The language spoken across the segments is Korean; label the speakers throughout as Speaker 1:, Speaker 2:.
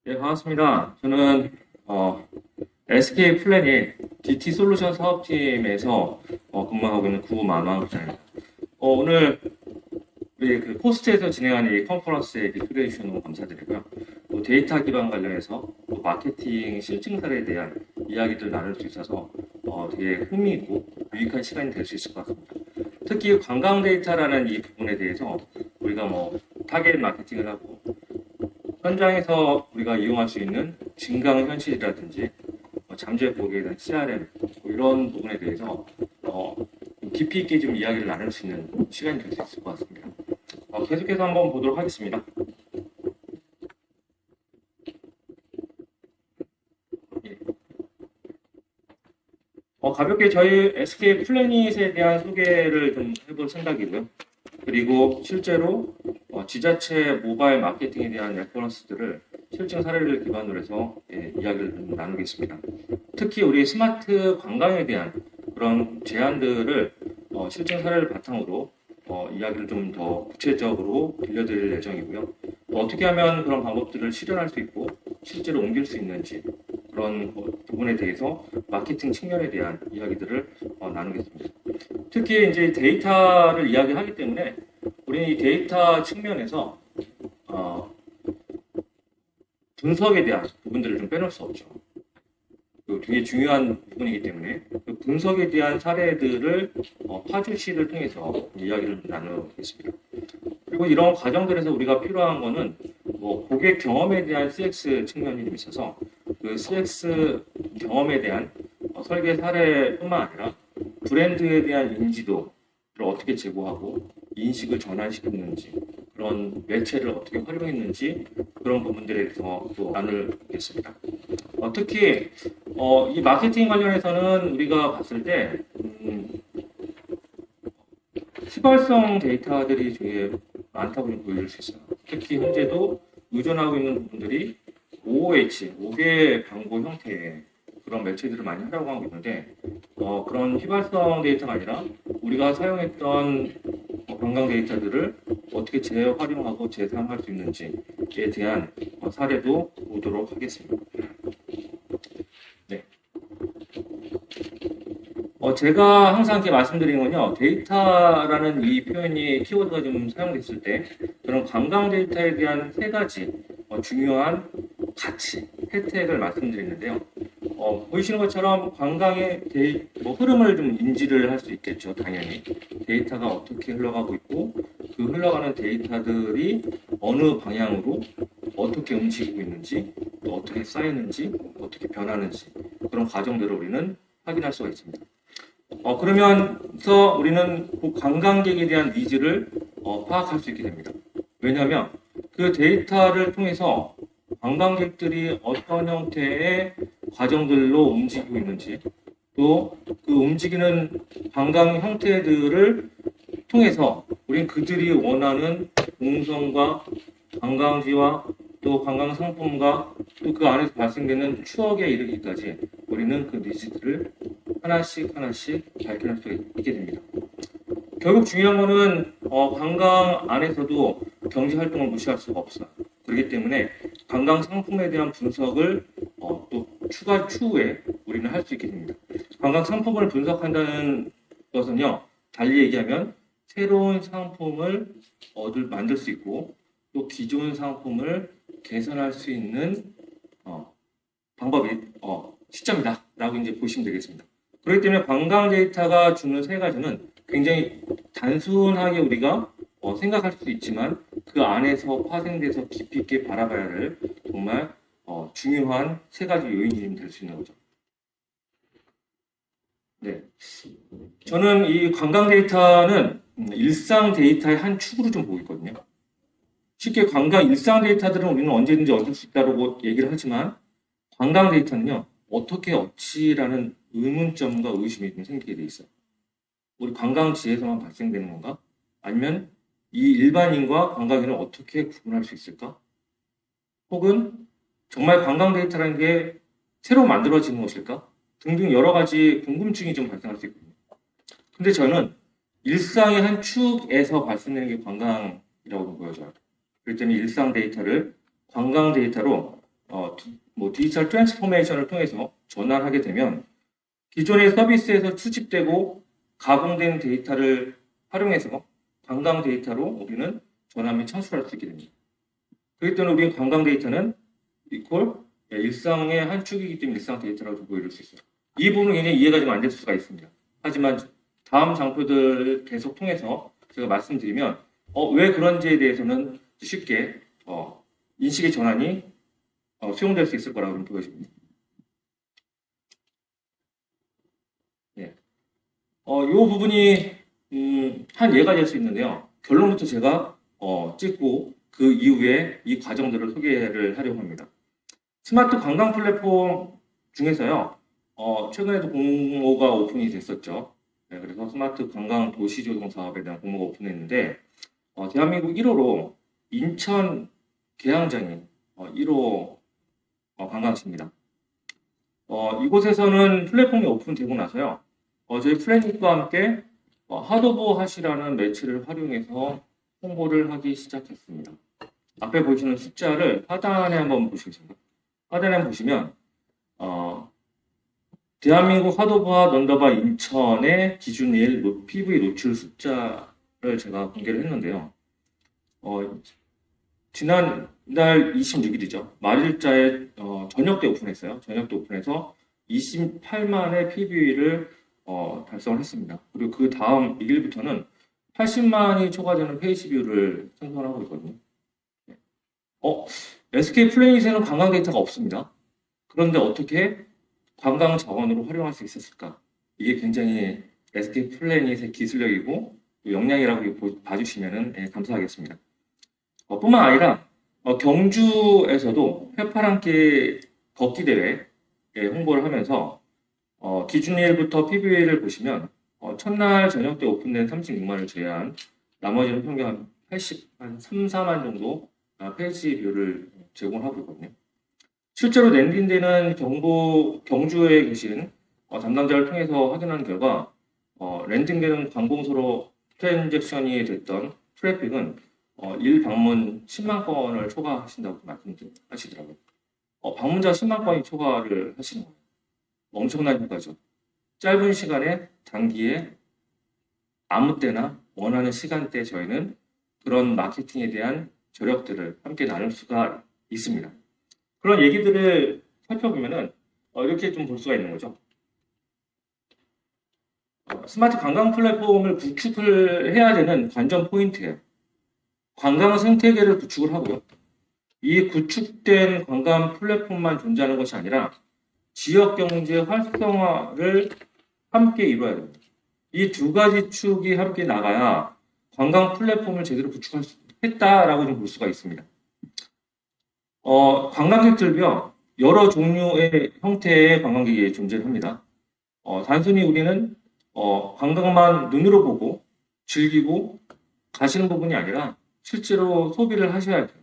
Speaker 1: 네, 반갑습니다. 저는 SK 플래닛 DT 솔루션 사업팀에서 근무하고 있는 구만왕입니다. 오늘 우리 그 포스트에서 진행하는 이 컨퍼런스에 초대해 주셔서 너무 감사드리고요. 또 데이터 기반 관련해서 또 마케팅 실증 사례에 대한 이야기들 나눌 수 있어서 되게 흥미있고 유익한 시간이 될 수 있을 것 같습니다. 특히 관광 데이터라는 이 부분에 대해서 우리가 타겟 마케팅을 하고 현장에서 우리가 이용할 수 있는 증강 현실이라든지 잠재 보기에 대한 CRM 이런 부분에 대해서 깊이 있게 좀 이야기를 나눌 수 있는 시간이 될 수 있을 것 같습니다. 계속해서 한번 보도록 하겠습니다. 예. 가볍게 저희 SK 플래닛에 대한 소개를 좀 해볼 생각이고요. 그리고 실제로 지자체 모바일 마케팅에 대한 레퍼런스들을 실증 사례를 기반으로 해서 이야기를 좀 나누겠습니다. 특히 우리 스마트 관광에 대한 그런 제안들을 실증 사례를 바탕으로 이야기를 좀 더 구체적으로 들려드릴 예정이고요. 어떻게 하면 그런 방법들을 실현할 수 있고 실제로 옮길 수 있는지 그런 부분에 대해서 마케팅 측면에 대한 이야기들을 나누겠습니다. 특히 이제 데이터를 이야기하기 때문에 우리는 이 데이터 측면에서 분석에 대한 부분들을 좀 빼놓을 수 없죠. 되게 중요한 부분이기 때문에 그 분석에 대한 사례들을 파주시를 통해서 이야기를 나누겠습니다. 그리고 이런 과정들에서 우리가 필요한 거는 고객 경험에 대한 CX 측면이 좀 있어서 그 CX 경험에 대한 설계 사례뿐만 아니라 브랜드에 대한 인지도를 어떻게 제고하고 인식을 전환시켰는지 그런 매체를 어떻게 활용했는지 그런 부분들에 대해서 또 나누겠습니다. 특히 이 마케팅 관련해서는 우리가 봤을 때 시발성 데이터들이 되게 많다고 좀 보여줄 수 있어요. 특히 현재도 의존하고 있는 부분들이 OOH, 5개 광고 형태의 그런 매체들을 많이 하려고 하고 있는데 그런 휘발성 데이터가 아니라 우리가 사용했던 관광 데이터들을 어떻게 재활용하고 재사용할 수 있는지에 대한 사례도 보도록 하겠습니다. 네. 제가 항상 이렇게 말씀드리는 건요, 데이터라는 이 표현이 키워드가 좀 사용됐을 때, 저는 관광 데이터에 대한 세 가지 중요한 가치, 혜택을 말씀드리는데요. 보이시는 것처럼 관광의 흐름을 좀 인지를 할 수 있겠죠, 당연히. 데이터가 어떻게 흘러가고 있고, 그 흘러가는 데이터들이 어느 방향으로 어떻게 움직이고 있는지, 또 어떻게 쌓이는지, 어떻게 변하는지, 그런 과정들을 우리는 확인할 수가 있습니다. 그러면서 우리는 그 관광객에 대한 니즈를 파악할 수 있게 됩니다. 왜냐하면 그 데이터를 통해서 관광객들이 어떤 형태의 과정들로 움직이고 있는지 또 그 움직이는 관광 형태들을 통해서 우리는 그들이 원하는 공성과 관광지와 또 관광 상품과 또 그 안에서 발생되는 추억에 이르기까지 우리는 그 니즈들을 하나씩 밝혀낼 수 있게 됩니다. 결국 중요한 거는 관광 안에서도 경제 활동을 무시할 수가 없어요. 그렇기 때문에 관광 상품에 대한 분석을 또 추가 추후에 우리는 할 수 있게 됩니다. 관광 상품을 분석한다는 것은요, 달리 얘기하면 새로운 상품을 만들 수 있고 또 기존 상품을 개선할 수 있는 방법이 시점이다라고 이제 보시면 되겠습니다. 그렇기 때문에 관광 데이터가 주는 세 가지는 굉장히 단순하게 우리가 생각할 수도 있지만 그 안에서 파생돼서 깊이 있게 바라봐야 할 정말 중요한 세 가지 요인이 될 수 있는 거죠. 네, 저는 이 관광 데이터는 일상 데이터의 한 축으로 좀 보고 있거든요. 쉽게 관광 일상 데이터들은 우리는 언제든지 얻을 수 있다고 얘기를 하지만 관광 데이터는요, 어떻게 얻지라는 의문점과 의심이 좀 생기게 돼 있어요. 우리 관광지에서만 발생되는 건가? 아니면 이 일반인과 관광인을 어떻게 구분할 수 있을까? 혹은 정말 관광 데이터라는 게 새로 만들어지는 것일까? 등등 여러 가지 궁금증이 좀 발생할 수 있거든요. 근데 저는 일상의 한 축에서 발생되는 게 관광이라고 보여져요. 그렇기 때문에 일상 데이터를 관광 데이터로 디지털 트랜스포메이션을 통해서 전환하게 되면 기존의 서비스에서 수집되고 가공된 데이터를 활용해서 관광 데이터로 우리는 전환 및 창출할 수 있게 됩니다. 그렇기 때문에 우리는 관광 데이터는 이퀄 일상의 한 축이기 때문에 일상 데이터라고 보여줄 수 있어요. 이 부분은 굉장히 이해가 좀 안 될 수가 있습니다. 하지만 다음 장표들 계속 통해서 제가 말씀드리면 왜 그런지에 대해서는 쉽게 인식의 전환이 수용될 수 있을 거라고 좀 보여집니다. 예. 이 부분이 한 예가 될 수 있는데요. 결론부터 제가 찍고 그 이후에 이 과정들을 소개를 하려고 합니다. 스마트 관광 플랫폼 중에서요. 최근에도 공모가 오픈이 됐었죠. 네, 그래서 스마트 관광 도시조성 사업에 대한 공모가 오픈했는데 대한민국 1호로 인천 계양장이 1호 관광지입니다. 이곳에서는 플랫폼이 오픈되고 나서요. 저희 플래닛과 함께 핫오버 핫이라는 매체를 활용해서 홍보를 하기 시작했습니다. 앞에 보시는 숫자를 하단에 한번 보시겠습니다. 하단에 보시면 대한민국 핫오버 핫 인천의 기준일 PV 노출 숫자를 제가 공개를 했는데요. 지난달 26일이죠. 말일자에 저녁 때 오픈했어요. 저녁 때 오픈해서 28만의 PV를 달성을 했습니다. 그리고 그 다음 2일부터는 80만이 초과되는 페이지 뷰를 생성하고 있거든요. SK 플래닛에는 관광 데이터가 없습니다. 그런데 어떻게 관광 자원으로 활용할 수 있었을까? 이게 굉장히 SK 플래닛의 기술력이고 역량이라고 봐주시면 감사하겠습니다. 뿐만 아니라 경주에서도 해파람길 걷기 대회 홍보를 하면서 기준일부터 PBA를 보시면 첫날 저녁 때 오픈된 36만을 제외한 나머지는 평균 한 3, 4만 정도 페이지 뷰를 제공하고 있거든요. 실제로 랜딩되는 경주에 계신 담당자를 통해서 확인한 결과 랜딩되는 관공서로 트랜잭션이 됐던 트래픽은 일 방문 10만 건을 초과하신다고 말씀하시더라고요. 방문자 10만 건이 초과를 하시는 거예요. 엄청난 효과죠. 짧은 시간에 단기에 아무 때나 원하는 시간대에 저희는 그런 마케팅에 대한 저력들을 함께 나눌 수가 있습니다. 그런 얘기들을 살펴보면은 이렇게 좀 볼 수가 있는 거죠. 스마트 관광 플랫폼을 구축을 해야 되는 관전 포인트예요. 관광 생태계를 구축을 하고요. 이 구축된 관광 플랫폼만 존재하는 것이 아니라 지역 경제 활성화를 함께 이루어야 됩니다. 이 두 가지 축이 함께 나가야 관광 플랫폼을 제대로 구축할 수 했다라고 좀 볼 수가 있습니다. 관광객들도요, 여러 종류의 형태의 관광객이 존재합니다. 단순히 우리는 관광만 눈으로 보고 즐기고 가시는 부분이 아니라 실제로 소비를 하셔야 돼요.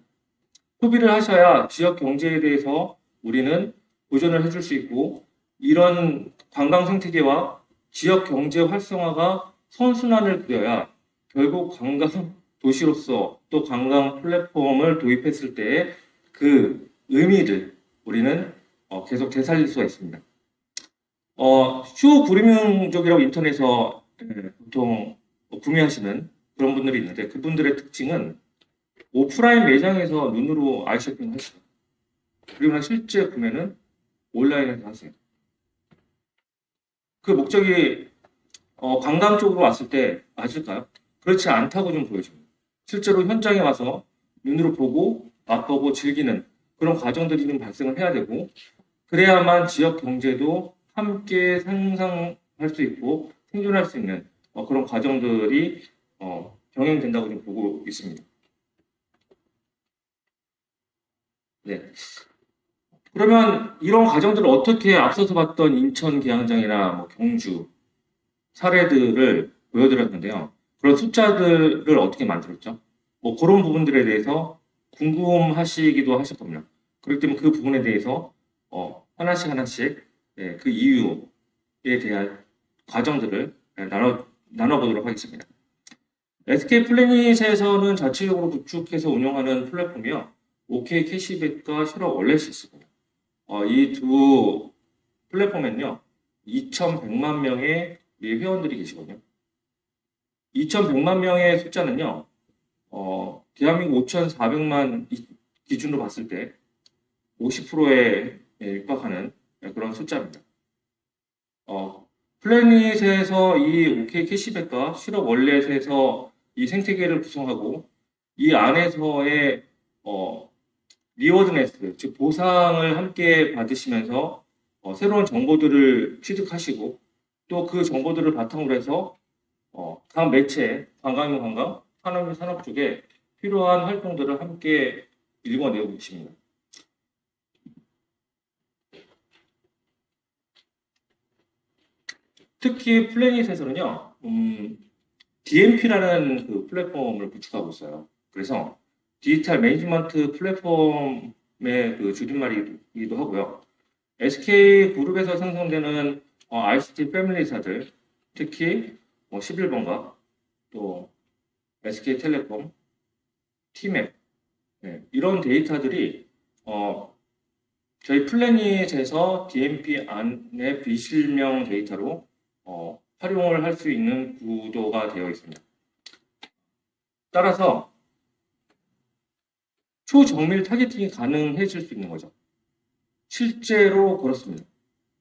Speaker 1: 소비를 하셔야 지역 경제에 대해서 우리는 보존을 해줄 수 있고 이런 관광 생태계와 지역 경제 활성화가 선순환을 그려야 결국 관광 도시로서 또 관광 플랫폼을 도입했을 때의 그 의미를 우리는 계속 되살릴 수가 있습니다. 쇼 구리명족이라고 인터넷에서 보통 구매하시는 그런 분들이 있는데 그분들의 특징은 오프라인 매장에서 눈으로 아이쇼핑을 하시죠. 그리고 실제 구매는 온라인에서 하세요. 그 목적이 관광 쪽으로 왔을 때 맞을까요? 그렇지 않다고 좀 보여집니다. 실제로 현장에 와서 눈으로 보고 맛보고 즐기는 그런 과정들이 좀 발생을 해야 되고 그래야만 지역 경제도 함께 상상할 수 있고 생존할 수 있는 그런 과정들이 병행된다고 좀 보고 있습니다. 네. 그러면 이런 과정들을 어떻게 앞서서 봤던 인천 계양장이나 뭐 경주 사례들을 보여드렸는데요. 그런 숫자들을 어떻게 만들었죠? 뭐 그런 부분들에 대해서 궁금하시기도 하실 겁니다. 그렇기 때문에 그 부분에 대해서 하나씩 그 이유에 대한 과정들을 나눠보도록 하겠습니다. SK 플래닛에서는 자체적으로 구축해서 운영하는 플랫폼이요. OK 캐시백과 실업 월렛이 있습니다. 이 두 플랫폼에는요, 2,100만 명의 회원들이 계시거든요. 2,100만 명의 숫자는요, 대한민국 5,400만 기준으로 봤을 때 50%에 육박하는 그런 숫자입니다. 플래닛에서 이 OK 캐시백과 실업 월렛에서 이 생태계를 구성하고 이 안에서의 리워드네스, 즉 보상을 함께 받으시면서 새로운 정보들을 취득하시고 또 그 정보들을 바탕으로 해서 각 매체, 관광, 산업 쪽에 필요한 활동들을 함께 일궈내고 계십니다. 특히 플래닛에서는요, DMP라는 그 플랫폼을 구축하고 있어요. 그래서 디지털 매니지먼트 플랫폼의 그 줄임말이기도 하고요. SK그룹에서 생성되는 ICT 패밀리사들, 특히 11번가, 또 SK텔레콤, T맵, 이런 데이터들이 저희 플래닛에서 DMP 안의 비실명 데이터로 활용을 할 수 있는 구도가 되어 있습니다. 따라서 초정밀 타겟팅이 가능해질 수 있는 거죠. 실제로 그렇습니다.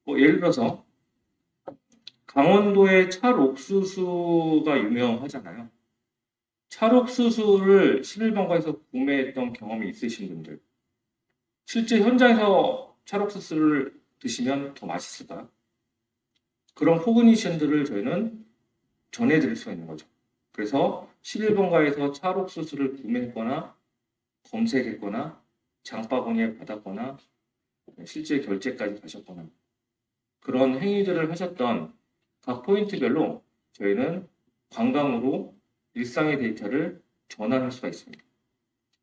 Speaker 1: 예를 들어서 강원도의 찰옥수수가 유명하잖아요. 찰옥수수를 11번가에서 구매했던 경험이 있으신 분들, 실제 현장에서 찰옥수수를 드시면 더 맛있을까요? 그런 포그니션들을 저희는 전해드릴 수가 있는 거죠. 그래서 11번가에서 찰옥수수를 구매했거나 검색했거나 장바구니에 받았거나 실제 결제까지 가셨거나 그런 행위들을 하셨던 각 포인트별로 저희는 관광으로 일상의 데이터를 전환할 수가 있습니다.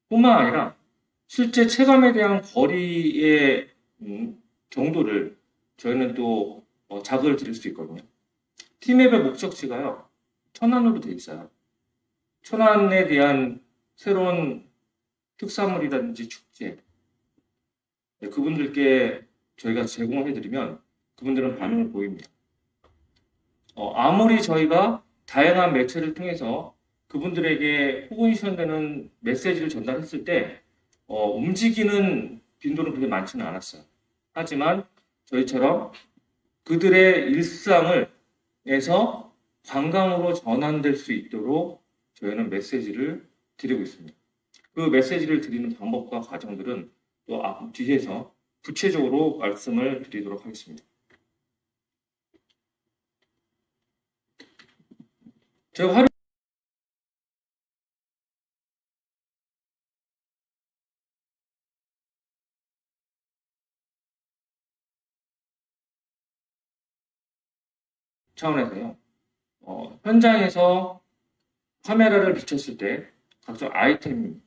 Speaker 1: 뿐만 아니라 실제 체감에 대한 거리의 정도를 저희는 또 자극을 드릴 수 있거든요. T맵의 목적지가요, 천안으로 되어 있어요. 천안에 대한 새로운 특산물이라든지 축제, 그분들께 저희가 제공해드리면 그분들은 반응을 보입니다. 아무리 저희가 다양한 매체를 통해서 그분들에게 포지션되는 메시지를 전달했을 때 움직이는 빈도는 그렇게 많지는 않았어요. 하지만 저희처럼 그들의 일상을 해서 관광으로 전환될 수 있도록 저희는 메시지를 드리고 있습니다. 그 메시지를 드리는 방법과 과정들은 또 뒤에서 구체적으로 말씀을 드리도록 하겠습니다. 제가 활용 차원에서요. 현장에서 카메라를 비췄을 때 각종 아이템이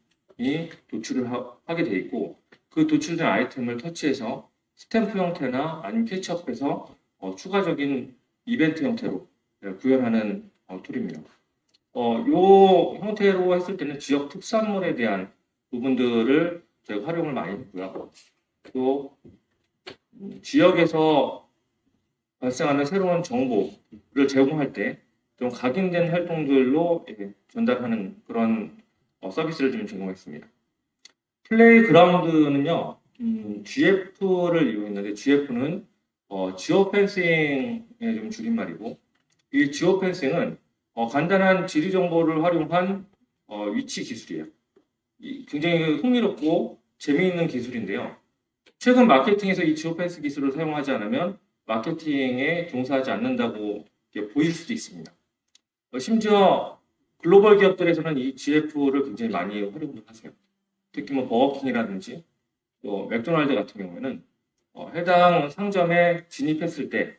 Speaker 1: 도출을 하게 돼 있고 그 도출된 아이템을 터치해서 스탬프 형태나 아니면 캐치업해서 추가적인 이벤트 형태로 구현하는 툴입니다. 이 형태로 했을 때는 지역 특산물에 대한 부분들을 저희가 활용을 많이 했고요. 또 지역에서 발생하는 새로운 정보를 제공할 때 좀 각인된 활동들로 전달하는 그런 서비스를 좀 제공했습니다. 플레이그라운드는요, GF를 이용했는데 GF는 지오펜싱의 좀 줄임말이고 이 지오펜싱은 간단한 지리 정보를 활용한 위치 기술이에요. 굉장히 흥미롭고 재미있는 기술인데요. 최근 마케팅에서 이 지오펜스 기술을 사용하지 않으면 마케팅에 종사하지 않는다고 보일 수도 있습니다. 심지어 글로벌 기업들에서는 이 GF를 굉장히 많이 활용을 하세요. 특히 버거킹이라든지 또 맥도날드 같은 경우에는 해당 상점에 진입했을 때,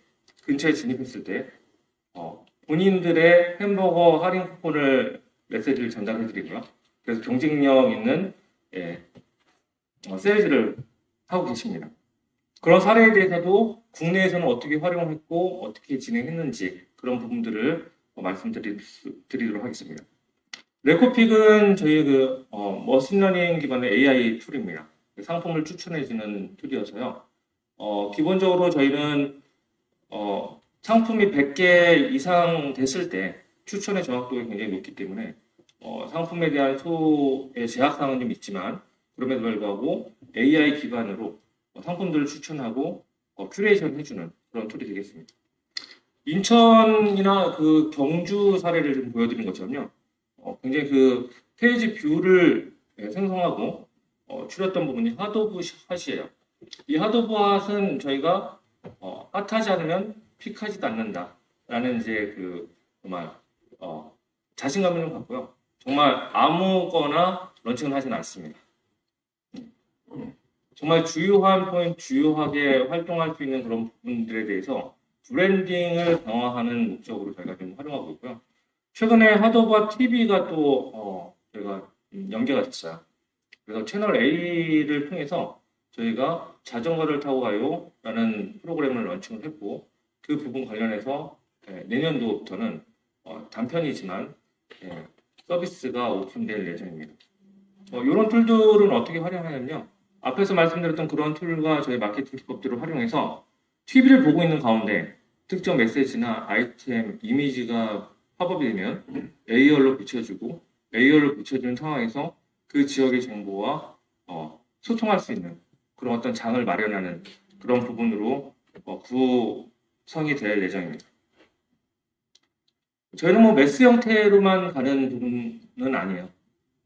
Speaker 1: 근처에 진입했을 때 본인들의 햄버거 할인 쿠폰을 메시지를 전달해드리고요. 그래서 경쟁력 있는 세일즈를 하고 계십니다. 그런 사례에 대해서도 국내에서는 어떻게 활용했고 어떻게 진행했는지 그런 부분들을 말씀드리도록 하겠습니다. 레코픽은 저희 머신러닝 기반의 AI 툴입니다. 상품을 추천해주는 툴이어서요. 기본적으로 저희는 상품이 100개 이상 됐을 때 추천의 정확도가 굉장히 높기 때문에 상품에 대한 소의 제약사항은 좀 있지만 그럼에도 불구하고 AI 기반으로 상품들을 추천하고 큐레이션 해주는 그런 툴이 되겠습니다. 인천이나 그 경주 사례를 좀 보여드린 것처럼요. 굉장히 그 페이지 뷰를 생성하고 추렸던 부분이 핫오브 핫이에요. 이 핫오브 핫은 저희가 핫하지 않으면 픽하지도 않는다라는 이제 그 정말 자신감을 좀 갖고요. 정말 아무거나 런칭을 하지는 않습니다. 정말 주요한 포인트, 주요하게 활동할 수 있는 그런 부분들에 대해서 브랜딩을 강화하는 목적으로 저희가 좀 활용하고 있고요. 최근에 핫오브와 TV가 또 저희가 연계가 됐어요. 그래서 채널 A를 통해서 저희가 자전거를 타고 가요라는 프로그램을 런칭을 했고 그 부분 관련해서 내년도부터는 단편이지만 서비스가 오픈될 예정입니다. 이런 툴들은 어떻게 활용하냐면요. 앞에서 말씀드렸던 그런 툴과 저희 마케팅 기법들을 활용해서 TV를 보고 있는 가운데 특정 메시지나 아이템, 이미지가 팝업이 되면 AR로 붙여주고 AR로 붙여주는 상황에서 그 지역의 정보와 소통할 수 있는 그런 어떤 장을 마련하는 그런 부분으로 구성이 될 예정입니다. 저희는 뭐 매스 형태로만 가는 부분은 아니에요.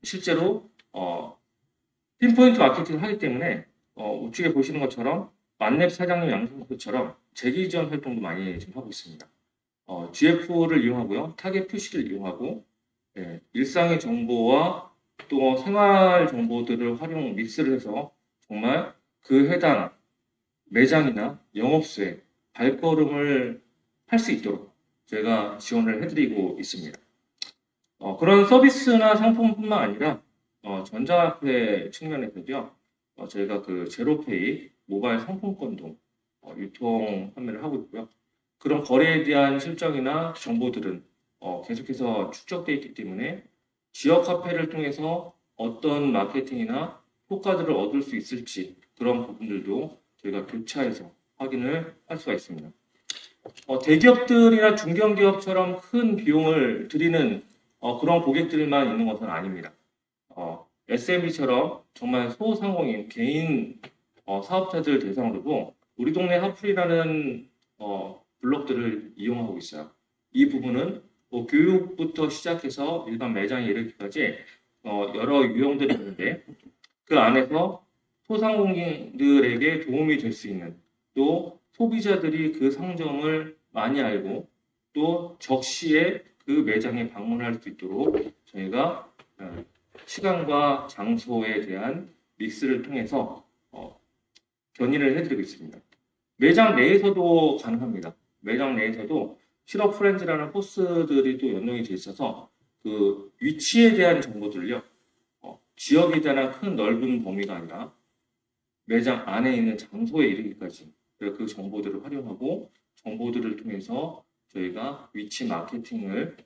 Speaker 1: 실제로 핀포인트 마케팅을 하기 때문에 우측에 보시는 것처럼 만렙 사장님 양성표처럼 재기전 활동도 많이 지금 하고 있습니다. GF를 이용하고요. 타겟 표시를 이용하고 일상의 정보와 또 생활 정보들을 활용 믹스를 해서 정말 그 해당 매장이나 영업소에 발걸음을 할 수 있도록 저희가 지원을 해드리고 있습니다. 그런 서비스나 상품뿐만 아니라 전자화폐 측면에서도요. 저희가 그 제로페이 모바일 상품권도 유통 판매를 하고 있고요. 그런 거래에 대한 실적이나 정보들은 계속해서 축적되어 있기 때문에 지역 화폐를 통해서 어떤 마케팅이나 효과들을 얻을 수 있을지 그런 부분들도 저희가 교차해서 확인을 할 수가 있습니다. 대기업들이나 중견기업처럼 큰 비용을 들이는 그런 고객들만 있는 것은 아닙니다. SMB처럼 정말 소상공인, 개인 사업자들 대상으로도 우리 동네 핫플이라는 블록들을 이용하고 있어요. 이 부분은 뭐 교육부터 시작해서 일반 매장에 이르기까지 여러 유형들이 있는데 그 안에서 소상공인들에게 도움이 될 수 있는 또 소비자들이 그 상점을 많이 알고 또 적시에 그 매장에 방문할 수 있도록 저희가 시간과 장소에 대한 믹스를 통해서 견인을 해드리고 있습니다. 매장 내에서도 가능합니다. 매장 내에서도 실업 프렌즈라는 포스들이 또 연동이 돼 있어서 그 위치에 대한 정보들을요. 지역에 대한 큰 넓은 범위가 아니라 매장 안에 있는 장소에 이르기까지 그 정보들을 활용하고 정보들을 통해서 저희가 위치 마케팅을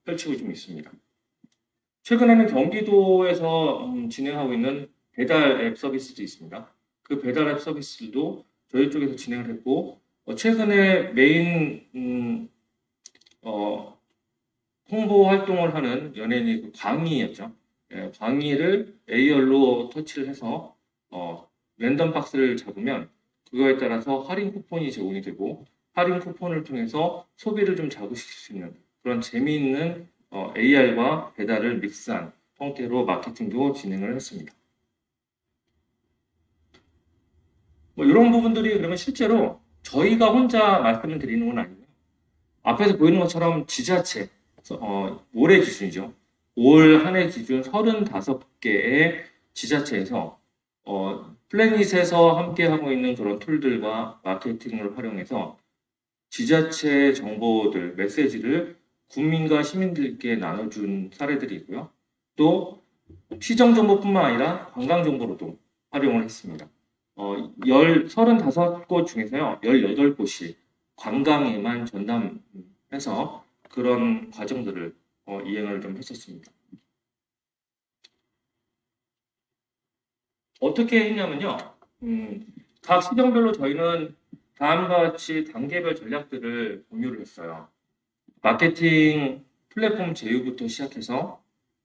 Speaker 1: 펼치고 좀 있습니다. 최근에는 경기도에서 진행하고 있는 배달 앱 서비스도 있습니다. 그 배달 앱 서비스도 저희 쪽에서 진행을 했고 최근에 메인 홍보 활동을 하는 연예인이 그 광희였죠. 광희를 AR로 터치를 해서 랜덤 박스를 잡으면 그거에 따라서 할인 쿠폰이 제공이 되고 할인 쿠폰을 통해서 소비를 좀 자극시킬 수 있는 그런 재미있는 AR과 배달을 믹스한 형태로 마케팅도 진행을 했습니다. 뭐 이런 부분들이 그러면 실제로 저희가 혼자 말씀을 드리는 건 아니고요. 앞에서 보이는 것처럼 지자체, 올해 기준이죠. 올 한 해 기준 35개의 지자체에서 플래닛에서 함께 하고 있는 그런 툴들과 마케팅을 활용해서 지자체 정보들, 메시지를 국민과 시민들께 나눠준 사례들이 있고요. 또 시정 정보뿐만 아니라 관광 정보로도 활용을 했습니다. 35곳 중에서요, 18곳이 관광에만 전담해서 그런 과정들을 이행을 좀 했었습니다. 어떻게 했냐면요. 각 시정별로 저희는 다음과 같이 단계별 전략들을 공유를 했어요. 마케팅 플랫폼 제휴부터 시작해서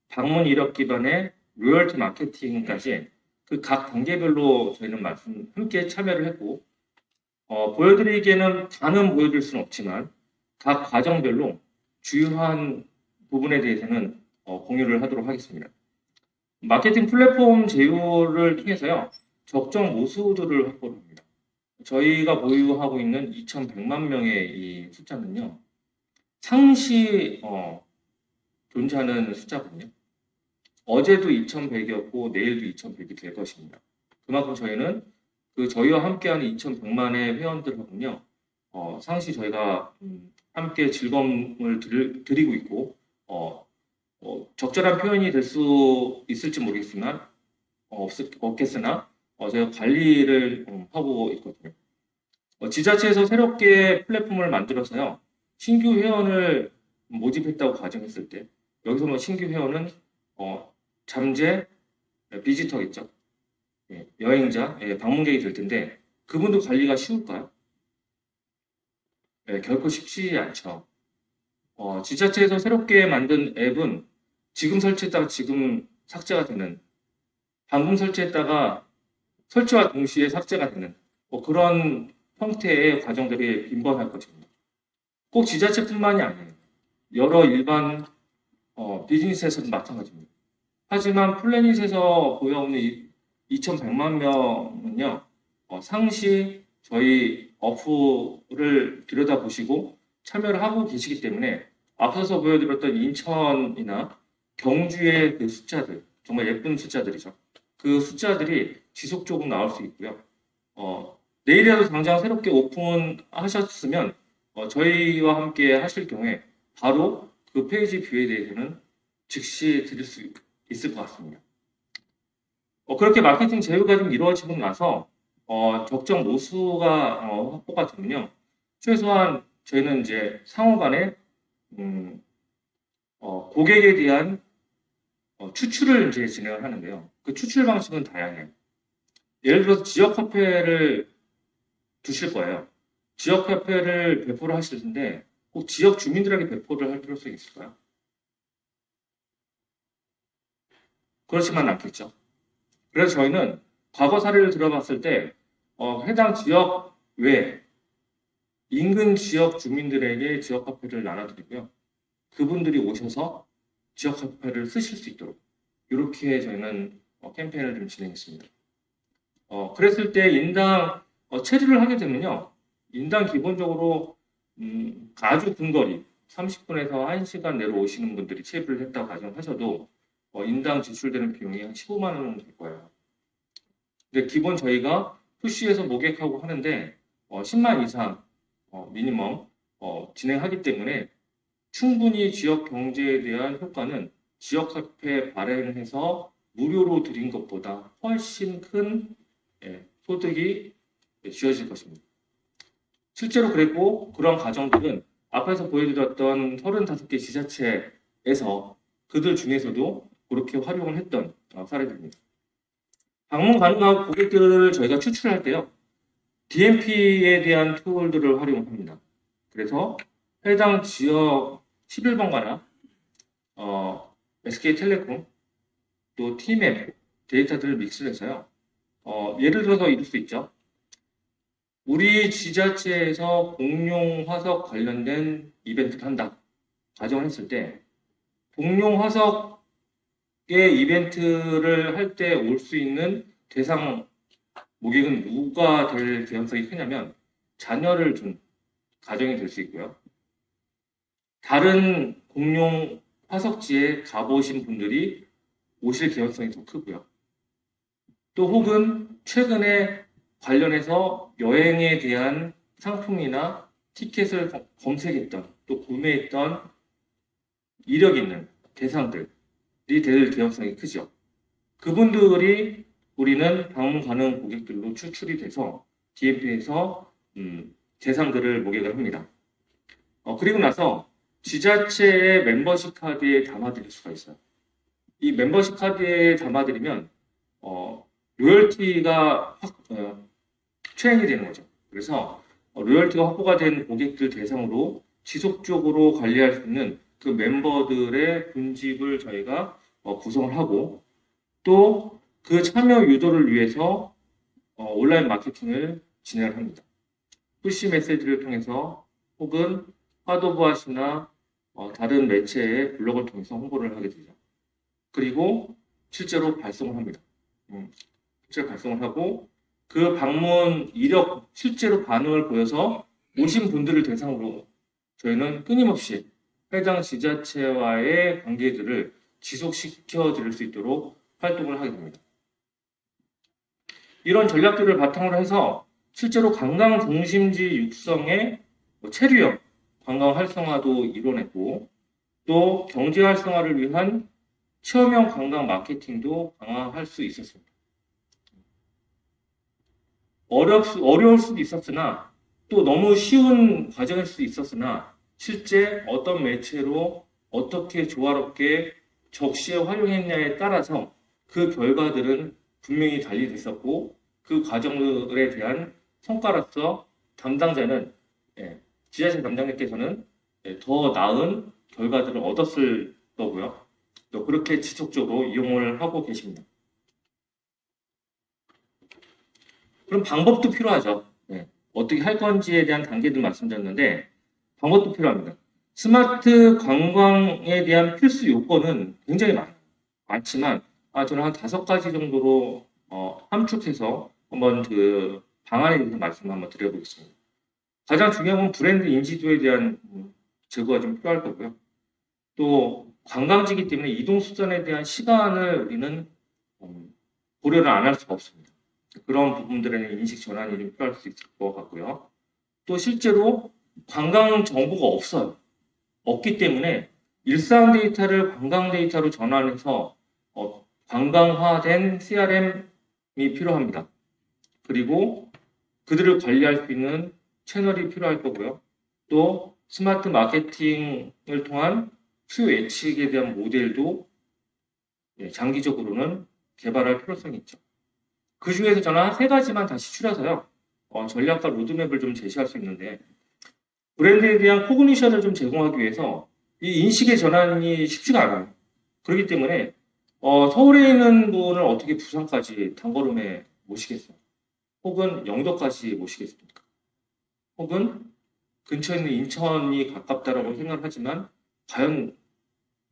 Speaker 1: 방문 이력 기반의 로열티 마케팅까지 그 각 단계별로 저희는 함께 참여를 했고, 보여드리기에는 다는 보여드릴 수는 없지만 각 과정별로 주요한 부분에 대해서는 공유를 하도록 하겠습니다. 마케팅 플랫폼 제휴를 통해서요, 적정 모수들을 확보를 합니다. 저희가 보유하고 있는 2,100만 명의 이 숫자는요, 상시 존재하는 숫자거든요. 어제도 2,100이었고 내일도 2,100이 될 것입니다. 그만큼 저희는 저희와 함께하는 2,100만의 회원들하고는요, 상시 저희가 함께 즐거움을 드리고 있고, 적절한 표현이 될 수 있을지 모르겠지만, 없겠으나, 저희가 관리를 하고 있거든요. 지자체에서 새롭게 플랫폼을 만들어서요, 신규 회원을 모집했다고 가정했을 때, 여기서 뭐 신규 회원은, 잠재, 비지터겠죠. 예, 여행자, 방문객이 될 텐데, 그분도 관리가 쉬울까요? 결코 쉽지 않죠. 지자체에서 새롭게 만든 앱은 지금 설치했다가 지금 삭제가 되는, 방금 설치했다가 설치와 동시에 삭제가 되는 그런 형태의 과정들이 빈번할 것입니다. 꼭 지자체뿐만이 아니에요. 여러 일반 비즈니스에서도 마찬가지입니다. 하지만 플래닛에서 보여오는 2,100만 명은요, 상시 저희 어플을 들여다보시고 참여를 하고 계시기 때문에 앞서서 보여드렸던 인천이나 경주의 그 숫자들, 정말 예쁜 숫자들이죠. 그 숫자들이 지속적으로 나올 수 있고요. 내일이라도 당장 새롭게 오픈하셨으면 저희와 함께 하실 경우에 바로 그 페이지 뷰에 대해서는 즉시 드릴 수 있을 것 같습니다. 그렇게 마케팅 제휴가 좀 이루어지고 나서 적정 모수가 확보가 되면요, 최소한 저희는 이제 상호 간에 고객에 대한 추출을 이제 진행을 하는데요. 그 추출 방식은 다양해요. 예를 들어서 지역 화폐를 두실 거예요. 지역 화폐를 배포를 하실 텐데 꼭 지역 주민들에게 배포를 할 필요성이 있을까요? 그렇지만 않겠죠. 그래서 저희는 과거 사례를 들어봤을 때 해당 지역 외 인근 지역 주민들에게 지역 화폐를 나눠드리고요. 그분들이 오셔서 지역 화폐를 쓰실 수 있도록 이렇게 저희는 캠페인을 좀 진행했습니다. 그랬을 때 인당 체류를 하게 되면요, 인당 기본적으로 아주 근거리 30분에서 1시간 내로 오시는 분들이 체류를 했다고 가정하셔도 인당 지출되는 비용이 한 15만 원 될 거예요. 근데 기본 저희가 푸시에서 모객하고 하는데 10만 이상 미니멈 진행하기 때문에 충분히 지역 경제에 대한 효과는 지역화폐 발행해서 무료로 드린 것보다 훨씬 큰 소득이 쥐어질 것입니다. 실제로 그랬고, 그런 과정들은 앞에서 보여드렸던 35개 지자체에서 그들 중에서도 그렇게 활용을 했던 사례들입니다. 방문 가능한 고객들을 저희가 추출할 때요, DMP에 대한 툴들을 활용합니다. 그래서 해당 지역 11번가나 SK텔레콤 또 T맵 데이터들을 믹스를 해서요, 예를 들어서 이럴 수 있죠. 우리 지자체에서 공룡 화석 관련된 이벤트를 한다 가정했을 때 공룡 화석의 이벤트를 할 때 올 수 있는 대상 모객은 누가 될 개연성이 크냐면 자녀를 둔 가정이 될 수 있고요. 다른 공룡 화석지에 가보신 분들이 오실 개연성이 더 크고요. 또 혹은 최근에 관련해서 여행에 대한 상품이나 티켓을 검색했던 또 구매했던 이력 있는 대상들이 될 개연성이 크죠. 그분들이 우리는 방문 가능 고객들로 추출이 돼서 DMP에서 대상들을 모객을 합니다. 그리고 나서 지자체의 멤버십 카드에 담아드릴 수가 있어요. 이 멤버십 카드에 담아드리면 로열티가 최행이 되는 거죠. 그래서 로열티가 확보가 된 고객들 대상으로 지속적으로 관리할 수 있는 그 멤버들의 군집을 저희가 구성을 하고 또 그 참여 유도를 위해서 온라인 마케팅을 진행을 합니다. 푸시 메시지를 통해서 혹은 하도브앗이나 다른 매체의 블로그를 통해서 홍보를 하게 되죠. 그리고 실제로 발송을 합니다. 실제로 발송을 하고 그 방문 이력 실제로 반응을 보여서 오신 분들을 대상으로 저희는 끊임없이 해당 지자체와의 관계들을 지속시켜 드릴 수 있도록 활동을 하게 됩니다. 이런 전략들을 바탕으로 해서 실제로 관광 중심지 육성의 체류형 관광 활성화도 이뤄냈고 또 경제 활성화를 위한 체험형 관광 마케팅도 강화할 수 있었습니다. 어려울 수도 있었으나 또 너무 쉬운 과정일 수도 있었으나 실제 어떤 매체로 어떻게 조화롭게 적시에 활용했냐에 따라서 그 결과들은 분명히 달리 있었고 그 과정들에 대한 성과로서 담당자는 지자체 담당자께서는 더 나은 결과들을 얻었을 거고요. 또 그렇게 지속적으로 이용을 하고 계십니다. 그럼 방법도 필요하죠. 어떻게 할 건지에 대한 단계들 말씀드렸는데 방법도 필요합니다. 스마트 관광에 대한 필수 요건은 굉장히 많지만 저는 한 5가지 정도로 함축해서 한번 그 방안에 대해서 말씀을 한번 드려보겠습니다. 가장 중요한 건 브랜드 인지도에 대한 제고가 좀 필요할 거고요. 또 관광지이기 때문에 이동 수단에 대한 시간을 우리는 고려를 안 할 수가 없습니다. 그런 부분들에는 인식 전환이 좀 필요할 수 있을 것 같고요. 또 실제로 관광 정보가 없기 때문에 일상 데이터를 관광 데이터로 전환해서 관광화된 CRM이 필요합니다. 그리고 그들을 관리할 수 있는 채널이 필요할 거고요. 또 스마트 마케팅을 통한 수요 예측에 대한 모델도 장기적으로는 개발할 필요성이 있죠. 그 중에서 저는 한 3가지만 다시 추려서요. 전략과 로드맵을 좀 제시할 수 있는데 브랜드에 대한 코그니션을 좀 제공하기 위해서 이 인식의 전환이 쉽지가 않아요. 그렇기 때문에 서울에 있는 분을 어떻게 부산까지 단걸음에 모시겠어요? 혹은 영도까지 모시겠습니까? 혹은 근처에 있는 인천이 가깝다라고 생각하지만 과연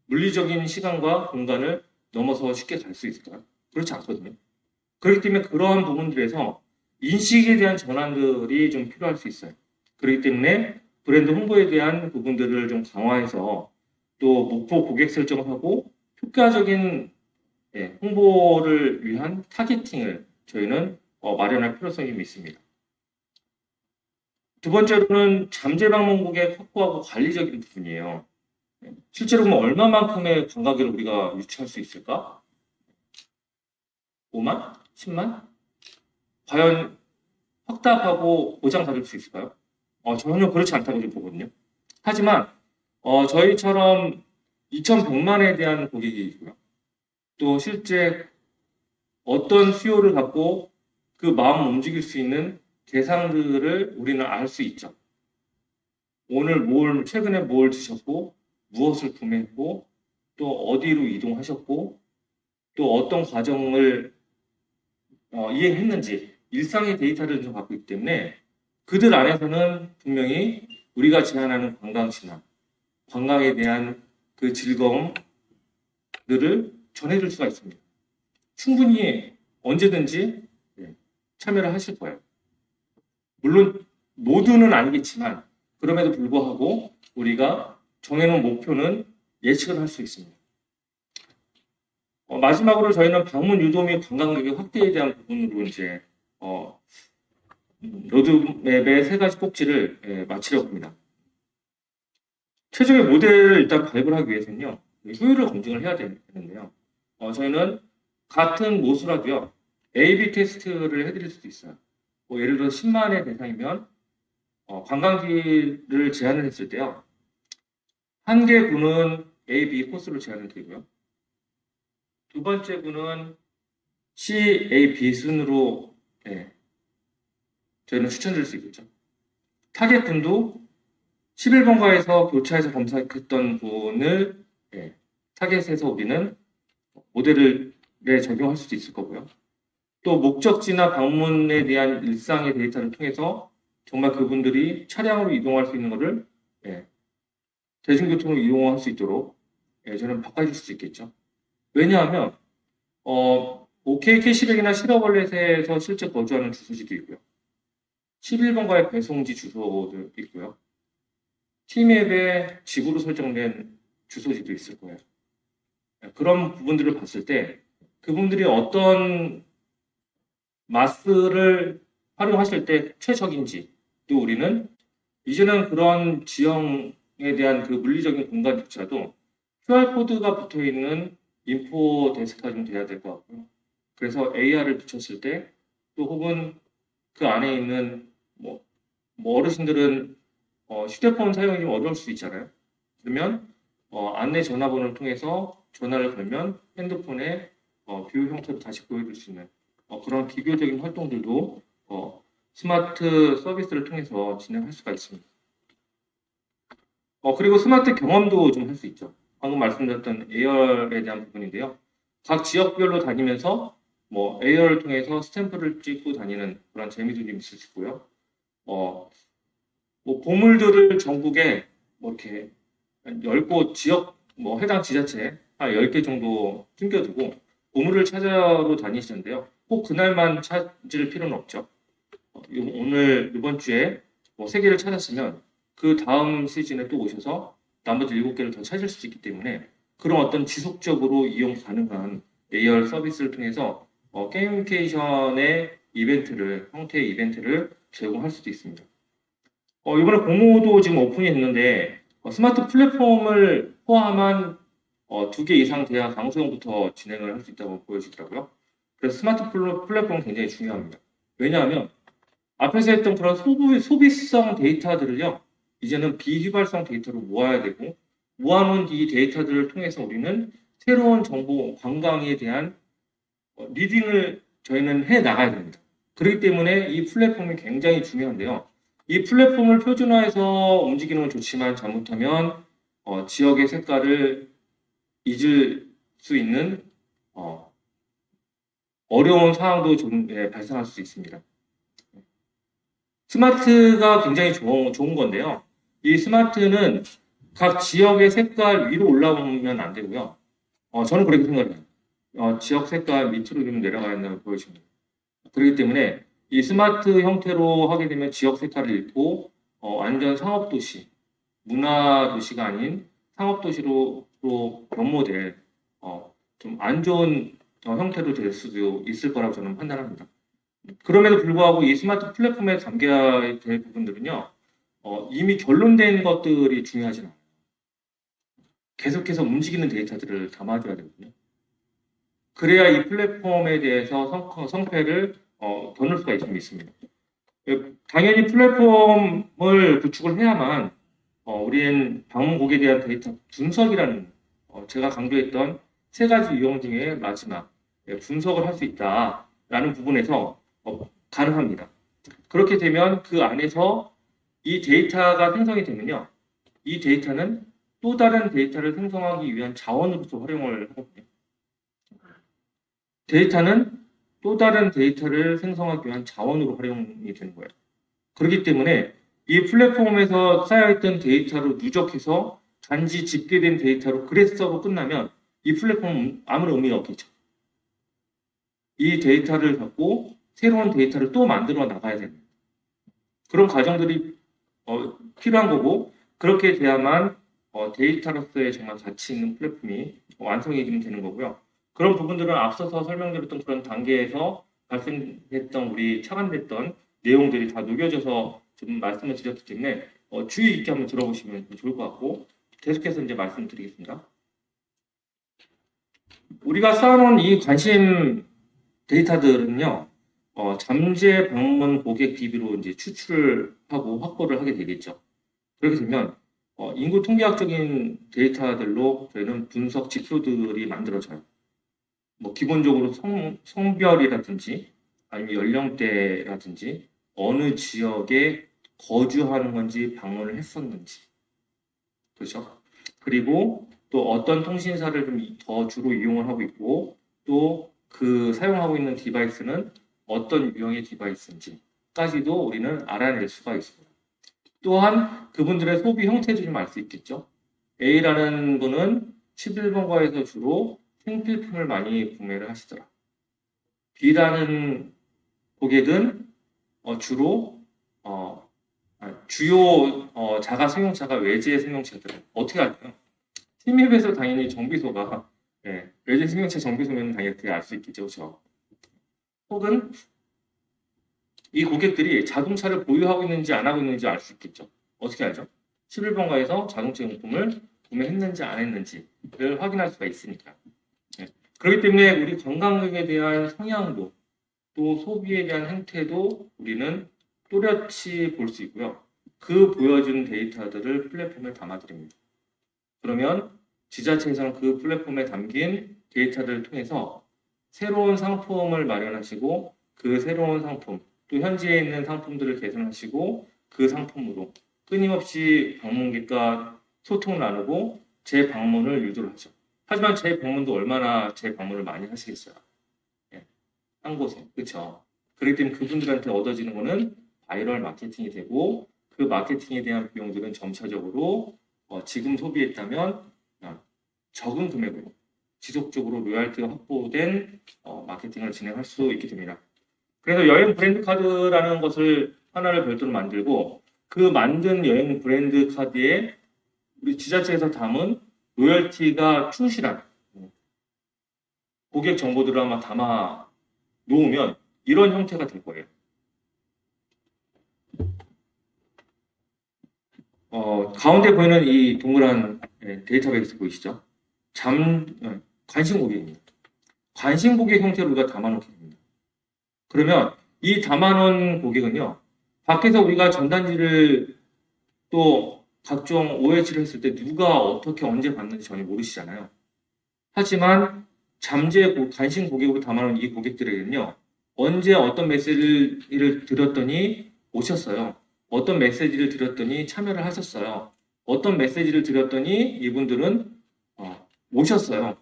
Speaker 1: 물리적인 시간과 공간을 넘어서 쉽게 갈 수 있을까요? 그렇지 않거든요. 그렇기 때문에 그러한 부분들에서 인식에 대한 전환들이 좀 필요할 수 있어요. 그렇기 때문에 브랜드 홍보에 대한 부분들을 좀 강화해서 또 목표 고객 설정하고 효과적인 홍보를 위한 타겟팅을 저희는 마련할 필요성이 있습니다. 두 번째로는 잠재 방문 고객 확보하고 관리적인 부분이에요. 실제로 그럼 얼마만큼의 관광객을 우리가 유치할 수 있을까? 5만? 10만? 과연 확답하고 보장받을 수 있을까요? 전혀 그렇지 않다고 좀 보거든요. 하지만 저희처럼 2,100만에 대한 고객이 있고요. 또 실제 어떤 수요를 갖고 그 마음을 움직일 수 있는 대상들을 우리는 알 수 있죠. 최근에 뭘 드셨고, 무엇을 구매했고, 또 어디로 이동하셨고, 또 어떤 과정을 이행했는지 일상의 데이터를 좀 갖고 있기 때문에 그들 안에서는 분명히 우리가 제안하는 관광시나 관광에 대한 그 즐거움들을 전해줄 수가 있습니다. 충분히 언제든지 참여를 하실 거예요. 물론 모두는 아니겠지만 그럼에도 불구하고 우리가 정해놓은 목표는 예측을 할 수 있습니다. 마지막으로 저희는 방문 유도 및 관광객의 확대에 대한 부분으로 이제 로드맵의 3가지 꼭지를 마치려고 합니다. 최적의 모델을 일단 발굴 하기 위해서는요, 효율을 검증을 해야 되는데요. 저희는 같은 모수라도요, A/B 테스트를 해드릴 수도 있어요. 예를 들어 10만의 대상이면 관광지를 제안을 했을 때요, 한 개 군은 A, B 코스로 제안을 드리고요. 두 번째 군은 C, A, B 순으로 예, 저희는 추천드릴 수 있겠죠. 타겟분도 11번가에서 교차해서 검색했던 분을 예, 타겟에서 우리는 모델을 적용할 수도 있을 거고요. 또 목적지나 방문에 대한 일상의 데이터를 통해서 정말 그분들이 차량으로 이동할 수 있는 것을 예, 대중교통을 이용할 수 있도록 저는 바꿔줄 수 있겠죠. 왜냐하면 OK 캐시백이나 실업월렛에서 실제 거주하는 주소지도 있고요. 11번가의 배송지 주소도 있고요. T맵에 지구로 설정된 주소지도 있을 거예요. 그런 부분들을 봤을 때 그분들이 어떤 마스를 활용하실 때 최적인지 또 우리는 이제는 그런 지형에 대한 그 물리적인 공간조차도 QR코드가 붙어있는 인포 데스크가 좀 돼야 될 것 같고요. 그래서 AR을 붙였을 때 또 혹은 그 안에 있는 뭐 어르신들은 휴대폰 사용이 좀 어려울 수 있잖아요. 그러면 안내 전화번호를 통해서 전화를 걸면 핸드폰에 뷰 형태로 다시 보여줄 수 있는 그런 비교적인 활동들도 스마트 서비스를 통해서 진행할 수가 있습니다. 그리고 스마트 경험도 좀 할 수 있죠. 방금 말씀드렸던 에어에 대한 부분인데요. 각 지역별로 다니면서 에어를 통해서 스탬프를 찍고 다니는 그런 재미도 좀 있을 수 있고요. 보물들을 전국에 이렇게 10곳 지역, 해당 지자체 한 10개 정도 숨겨두고 보물을 찾아러 다니시는데요. 꼭 그날만 찾을 필요는 없죠. 이번 주에 3개를 찾았으면 그 다음 시즌에 또 오셔서 나머지 7개를 더 찾을 수 있기 때문에 그런 어떤 지속적으로 이용 가능한 AR 서비스를 통해서 게이미피케이션의 형태의 이벤트를 제공할 수도 있습니다. 이번에 공모도 지금 오픈이 됐는데 스마트 플랫폼을 포함한 2개 이상 돼야 강소형부터 진행을 할 수 있다고 보여지더라고요. 그래서 스마트 플랫폼은 굉장히 중요합니다. 왜냐하면 앞에서 했던 그런 소비성 데이터들을요, 이제는 비휘발성 데이터로 모아야 되고, 모아놓은 이 데이터들을 통해서 우리는 새로운 정보, 관광에 대한 리딩을 저희는 해 나가야 됩니다. 그렇기 때문에 이 플랫폼이 굉장히 중요한데요. 이 플랫폼을 표준화해서 움직이는 건 좋지만 잘못하면 지역의 색깔을 잊을 수 있는 어려운 상황도 좀 발생할 수 있습니다. 스마트가 굉장히 좋은 건데요. 이 스마트는 각 지역의 색깔 위로 올라오면 안 되고요. 저는 그렇게 생각해요. 지역 색깔 밑으로 좀 내려가야 된다고 보여집니다. 그렇기 때문에 이 스마트 형태로 하게 되면 지역 색깔을 잃고 완전 상업도시, 문화도시가 아닌 상업도시로 변모될 좀 안 좋은 형태로 될 수도 있을 거라고 저는 판단합니다. 그럼에도 불구하고 이 스마트 플랫폼에 담겨야 될 부분들은요, 이미 결론된 것들이 중요하진 않아요. 계속해서 움직이는 데이터들을 담아줘야 되거든요. 그래야 이 플랫폼에 대해서 성패를 겨눌 수가 있습니다. 당연히 플랫폼을 구축을 해야만 우리는 방문 고객에 대한 데이터 분석이라는 제가 강조했던 3가지 유형 중에 마지막 분석을 할 수 있다라는 부분에서 가능합니다. 그렇게 되면 그 안에서 이 데이터가 생성이 되면요. 이 데이터는 또 다른 데이터를 생성하기 위한 자원으로서 활용을 하거든요. 데이터는 또 다른 데이터를 생성하기 위한 자원으로 활용이 되는 거예요. 그렇기 때문에 이 플랫폼에서 쌓여있던 데이터로 누적해서 단지 집계된 데이터로 그래서로 끝나면 이 플랫폼은 아무런 의미가 없겠죠. 이 데이터를 갖고 새로운 데이터를 또 만들어 나가야 됩니다. 그런 과정들이 필요한 거고 그렇게 돼야만 데이터로서의 정말 가치 있는 플랫폼이 완성이 되는 거고요. 그런 부분들은 앞서서 설명드렸던 그런 단계에서 발생했던 우리 차관됐던 내용들이 다 녹여져서 좀 말씀을 드렸기 때문에 주의 있게 한번 들어보시면 좋을 것 같고 계속해서 이제 말씀드리겠습니다. 우리가 쌓아놓은 이 관심 데이터들은요, 잠재 방문 고객 DB로 이제 추출하고 확보를 하게 되겠죠. 그렇게 되면 인구 통계학적인 데이터들로 저희는 분석 지표들이 만들어져요. 뭐 기본적으로 성별이라든지 아니면 연령대라든지 어느 지역에 거주하는 건지 방문을 했었는지, 그렇죠? 그리고 또 어떤 통신사를 좀 더 주로 이용을 하고 있고 또 그 사용하고 있는 디바이스는 어떤 유형의 디바이스인지까지도 우리는 알아낼 수가 있습니다. 또한 그분들의 소비 형태도 좀 알 수 있겠죠. A라는 분은 11번가에서 주로 생필품을 많이 구매를 하시더라. B라는 고객은 주로 주요 자가 승용차가 외제 승용차들 어떻게 할까요? 팀앱에서 당연히 정비소가 외제 승용차 정비소면 당연히 그게 알 수 있겠죠, 그렇죠? 혹은 이 고객들이 자동차를 보유하고 있는지 안 하고 있는지 알 수 있겠죠. 어떻게 알죠? 11번가에서 자동차 용품을 구매했는지 안 했는지를 확인할 수가 있으니까. 그렇기 때문에 우리 관광객에 대한 성향도 또 소비에 대한 행태도 우리는 또렷이 볼 수 있고요. 그 보여준 데이터들을 플랫폼에 담아드립니다. 그러면 지자체에서는 그 플랫폼에 담긴 데이터들을 통해서 새로운 상품을 마련하시고 그 새로운 상품, 또 현지에 있는 상품들을 개선하시고 그 상품으로 끊임없이 방문객과 소통을 나누고 재방문을 유도를 하죠. 하지만 재방문도 얼마나 재방문을 많이 하시겠어요? 한 곳에, 그렇죠? 그렇기 때문에 그분들한테 얻어지는 거는 바이럴 마케팅이 되고 그 마케팅에 대한 비용들은 점차적으로 지금 소비했다면 적은 금액으로 지속적으로 로열티가 확보된 마케팅을 진행할 수 있게 됩니다. 그래서 여행 브랜드 카드라는 것을 하나를 별도로 만들고 그 만든 여행 브랜드 카드에 우리 지자체에서 담은 로열티가 충실한 고객 정보들을 아마 담아 놓으면 이런 형태가 될 거예요. 가운데 보이는 이 동그란 데이터베이스 보이시죠? 관심 고객입니다. 관심 고객 형태로 우리가 담아놓게 됩니다. 그러면 이 담아놓은 고객은요, 밖에서 우리가 전단지를 또 각종 OH를 했을 때 누가 어떻게 언제 받는지 전혀 모르시잖아요. 하지만 관심 고객으로 담아놓은 이 고객들에게는요, 언제 어떤 메시지를 드렸더니 오셨어요. 어떤 메시지를 드렸더니 참여를 하셨어요. 어떤 메시지를 드렸더니 이분들은 오셨어요.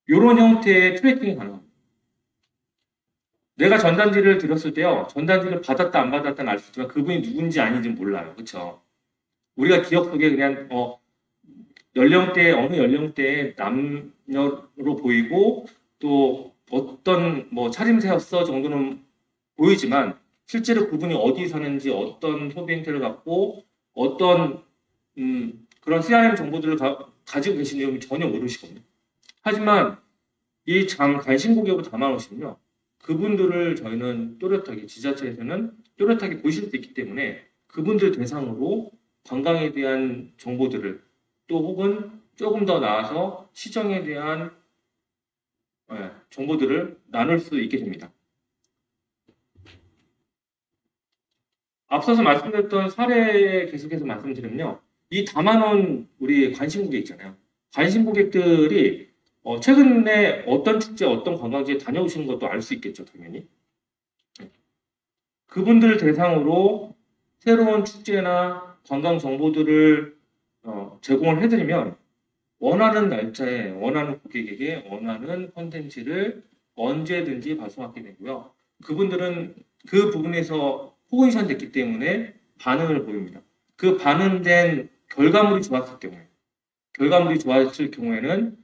Speaker 1: 이런 형태의 트래킹이 가능합니다. 내가 전단지를 드렸을 때요, 전단지를 받았다 안 받았다는 알 수 있지만 그분이 누군지 아닌지는 몰라요. 그렇죠? 우리가 기억 속에 그냥 어느 연령대의 남녀로 보이고 또 어떤 차림새였어 정도는 보이지만 실제로 그분이 어디 사는지 어떤 소비 행태를 갖고 어떤 그런 CRM 정보들을 가지고 계신지 전혀 모르시거든요. 하지만 이 관심 고객으로 담아놓으시면요. 그분들을 저희는 또렷하게 지자체에서는 또렷하게 보실 수 있기 때문에 그분들 대상으로 관광에 대한 정보들을 또 혹은 조금 더 나아서 시정에 대한 정보들을 나눌 수 있게 됩니다. 앞서서 말씀드렸던 사례에 계속해서 말씀드리면요. 이 담아놓은 우리 관심 고객 있잖아요. 관심 고객들이 최근에 어떤 축제, 어떤 관광지에 다녀오시는 것도 알 수 있겠죠, 당연히. 그분들 대상으로 새로운 축제나 관광 정보들을 제공을 해드리면 원하는 날짜에 원하는 고객에게 원하는 콘텐츠를 언제든지 발송하게 되고요. 그분들은 그 부분에서 포지션 됐기 때문에 반응을 보입니다. 그 반응된 결과물이 좋았을 경우에는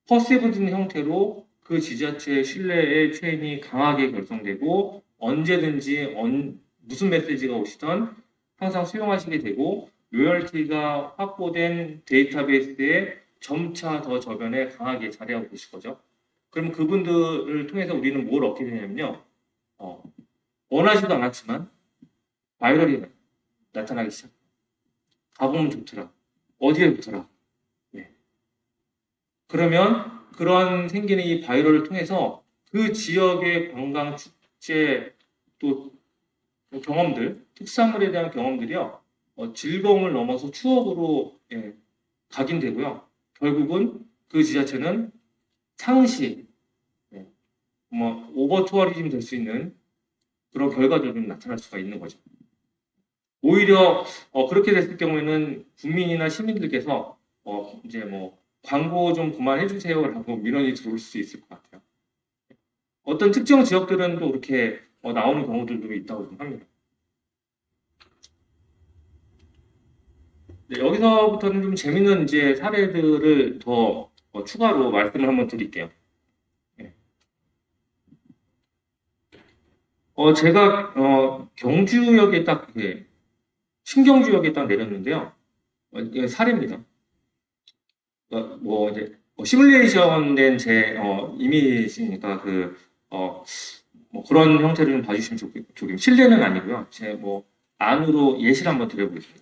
Speaker 1: 퍼시브드 형태로 그 지자체의 신뢰의 체인이 강하게 결성되고 언제든지 무슨 메시지가 오시던 항상 수용하시게 되고 로열티가 확보된 데이터베이스에 점차 더 저변에 강하게 자리하고 계실 거죠. 그럼 그분들을 통해서 우리는 뭘 얻게 되냐면요. 원하지도 않았지만 바이럴이 나타나기 시작. 가보면 좋더라. 어디에 좋더라. 그러면 그런 생기는 이 바이럴을 통해서 그 지역의 관광 축제 또 경험들, 특산물에 대한 경험들이요. 즐거움을 넘어서 추억으로 각인되고요. 결국은 그 지자체는 상시, 네, 뭐 오버 투어리즘 될 수 있는 그런 결과들이 좀 나타날 수가 있는 거죠. 오히려 그렇게 됐을 경우에는 국민이나 시민들께서 이제 뭐 광고 좀 그만해 주세요라고 민원이 들어올 수 있을 것 같아요. 어떤 특정 지역들은 또 이렇게 나오는 경우들도 있다고 좀 합니다. 네, 여기서부터는 좀 재밌는 이제 사례들을 더 추가로 말씀을 한번 드릴게요. 네. 제가 경주역에 딱 신경주역에 딱 내렸는데요. 이게 사례입니다. 뭐 이제 시뮬레이션 된 제 이미지니까 뭐 그런 형태를 좀 봐주시면 좋겠고 실내는 아니고요. 제 뭐 안으로 예시를 한번 드려보겠습니다.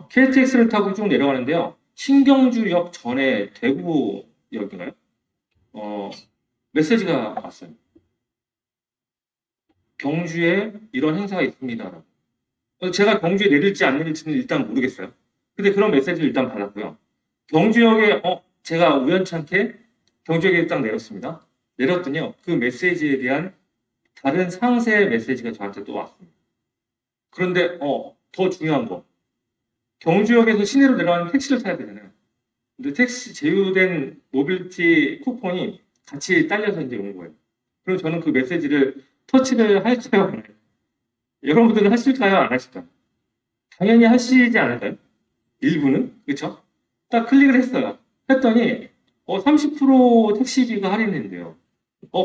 Speaker 1: KTX를 타고 쭉 내려가는데요. 신경주역 전에 대구역인가요? 메시지가 왔어요. 경주에 이런 행사가 있습니다. 제가 경주에 내릴지 안 내릴지는 일단 모르겠어요. 근데 그런 메시지를 일단 받았고요. 경주역에 제가 우연찮게 경주역에 딱 내렸습니다. 내렸더니요. 그 메시지에 대한 다른 상세 메시지가 저한테 또 왔습니다. 그런데 더 중요한 거. 경주역에서 시내로 내려가는 택시를 타야 되잖아요. 근데 택시 제휴된 모빌티 쿠폰이 같이 딸려서 이제 온 거예요. 그럼 저는 그 메시지를 터치를 할까요? 안 할까요? 여러분들은 하실까요? 안 하실까요? 당연히 하시지 않을까요? 일부는? 그쵸? 딱 클릭을 했어요. 했더니 30% 택시비가 할인된대요.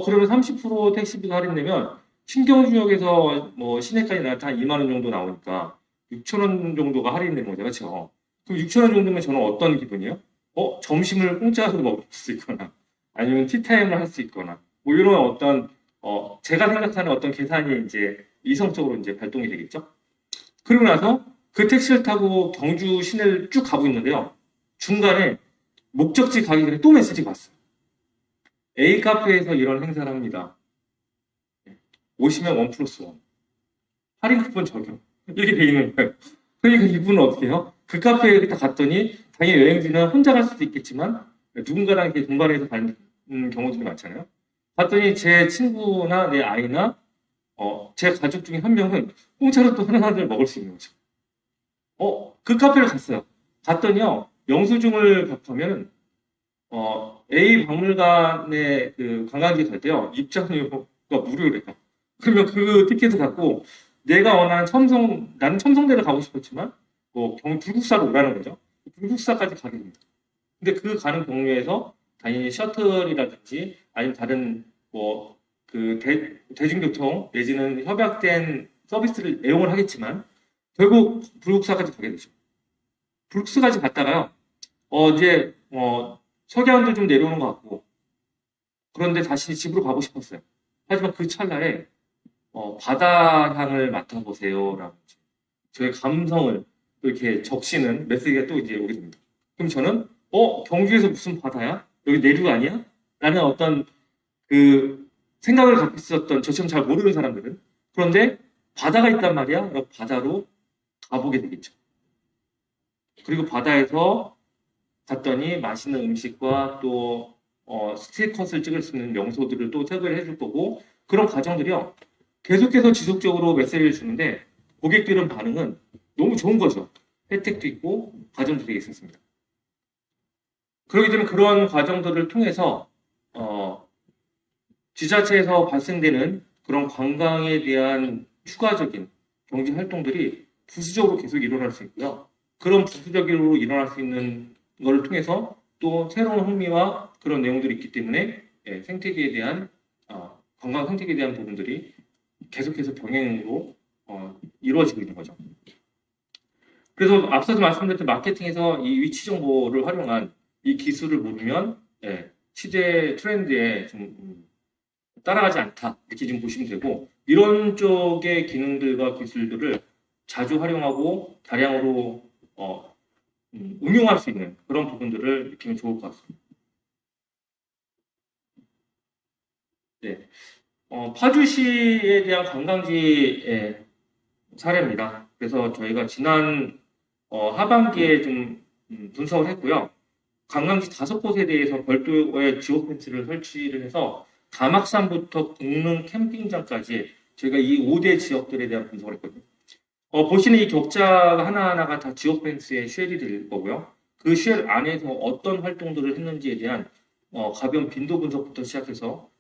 Speaker 1: 그러면 30% 택시비가 할인되면 신경주역에서 뭐 시내까지 나한테 한 2만 원 정도 나오니까 6천 원 정도가 할인된 거죠. 그렇죠? 그럼 6천 원 정도면 저는 어떤 기분이에요? 점심을 공짜로 먹을 수 있거나 아니면 티타임을 할 수 있거나 뭐 이런 어떤 제가 생각하는 어떤 계산이 이제 이성적으로 이제 발동이 되겠죠. 그리고 나서 그 택시를 타고 경주 시내를 쭉 가고 있는데요. 중간에 목적지 가기 전에 또 메시지가 왔어요. A 카페에서 이런 행사를 합니다. 오시면 1+1. 할인 쿠폰 적용. 이렇게 돼 있는 거예요. 그러니까 이분은 어떻게 해요? 그 카페에 딱 갔더니 당연히 여행지는 혼자 갈 수도 있겠지만 누군가랑 이렇게 동반해서 가는 경우들이 많잖아요. 봤더니 제 친구나 내 아이나 제 가족 중에 한 명은 공짜로 또 하나를 먹을 수 있는 거죠. 그 카페를 갔어요. 갔더니요, 영수증을 답하면, A 박물관에 그 관광지 갈 때요, 입장료가 무료래요. 그러면 그 티켓을 갖고 내가 원하는 나는 첨성대를 가고 싶었지만, 불국사로 오라는 거죠. 불국사까지 가게 됩니다. 근데 그 가는 경로에서 당연히 셔틀이라든지 아니면 다른 대중교통 내지는 협약된 서비스를 애용을 하겠지만 결국 불국사까지 가게 되죠. 불국사까지 갔다가요. 이제 석양도 좀 내려오는 것 같고 그런데 다시 집으로 가고 싶었어요. 하지만 그 찰나에 바다 향을 맡아보세요라고 저의 감성을 또 이렇게 적시는 메시지가 또 이제 오게 됩니다. 그럼 저는 경주에서 무슨 바다야? 여기 내륙 아니야? 라는 어떤 그 생각을 갖고 있었던 저처럼 잘 모르는 사람들은 그런데 바다가 있단 말이야? 그럼 바다로 가보게 되겠죠. 그리고 바다에서 갔더니 맛있는 음식과 또 스티컷을 찍을 수 있는 명소들을 또 소개를 해줄 거고 그런 과정들이요. 계속해서 지속적으로 메시지를 주는데 고객들은 반응은 너무 좋은 거죠. 혜택도 있고 과정도 되게 있었습니다. 그렇기 때문에 그런 과정들을 통해서 지자체에서 발생되는 그런 관광에 대한 추가적인 경제 활동들이 부수적으로 계속 일어날 수 있고요. 그런 부수적으로 일어날 수 있는 것을 통해서 또 새로운 흥미와 그런 내용들이 있기 때문에 생태계에 대한 관광 생태계에 대한 부분들이 계속해서 병행으로 이루어지고 있는 거죠. 그래서 앞서도 말씀드렸던 마케팅에서 이 위치 정보를 활용한 이 기술을 모르면 시대 트렌드에 좀 따라가지 않다 이렇게 좀 보시면 되고 이런 쪽의 기능들과 기술들을 자주 활용하고 다량으로 응용할 수 있는 그런 부분들을 익히면 좋을 것 같습니다. 네. 파주시에 대한 관광지의 사례입니다. 그래서 저희가 지난 하반기에 좀 분석을 했고요. 관광지 5곳에 대해서 별도의 지오 펜스를 설치를 해서 가막산부터 공릉 캠핑장까지 저희가 이 5대 지역들에 대한 분석을 했거든요. 보시는 이 격자가 하나하나가 다 지오 펜스의 쉘이 될 거고요. 그 쉘 안에서 어떤 활동들을 했는지에 대한 가변 빈도 분석부터 시작해서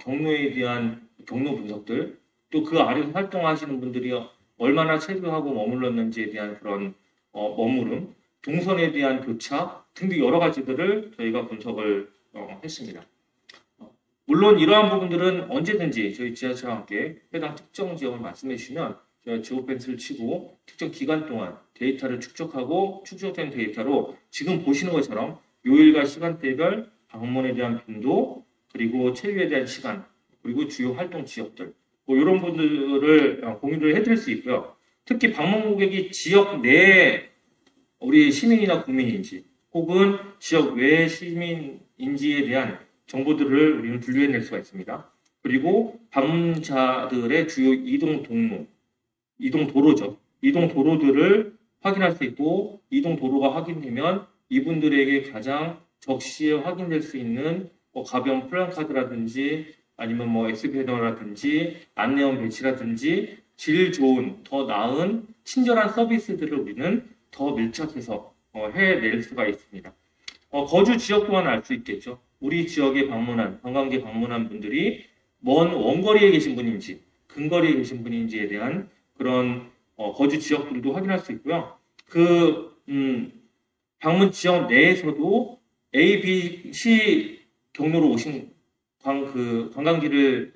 Speaker 1: 경로에 대한 경로 분석들, 또 그 아래에서 활동하시는 분들이 얼마나 체류하고 머물렀는지에 대한 그런 머무름, 동선에 대한 교차 등등 여러 가지들을 저희가 분석을 했습니다. 물론 이러한 부분들은 언제든지 저희 지하철과 함께 해당 특정 지역을 말씀해 주시면 저희가 지오펜스를 치고 특정 기간 동안 데이터를 축적하고 축적된 데이터로 지금 보시는 것처럼 요일과 시간대별 방문에 대한 빈도, 그리고 체류에 대한 시간, 그리고 주요 활동 지역들, 뭐 이런 분들을 공유를 해드릴 수 있고요. 특히 방문 고객이 지역 내 우리 시민이나 국민인지 혹은 지역 외 시민인지에 대한 정보들을 우리는 분류해낼 수가 있습니다. 그리고 방문자들의 주요 이동 동로, 이동 도로죠. 이동 도로들을 확인할 수 있고 이동 도로가 확인되면 이분들에게 가장 적시에 확인될 수 있는 가변 플랜카드라든지 아니면 뭐 엑스패너라든지 안내원 배치라든지 질 좋은 더 나은 친절한 서비스들을 우리는 더 밀착해서 해낼 수가 있습니다. 거주 지역 또한 알 수 있겠죠. 우리 지역에 방문한 관광객 방문한 분들이 먼 원거리에 계신 분인지 근거리에 계신 분인지에 대한 그런 거주 지역들도 확인할 수 있고요. 그 방문 지역 내에서도 A, B, C 경로로 오신 관광지를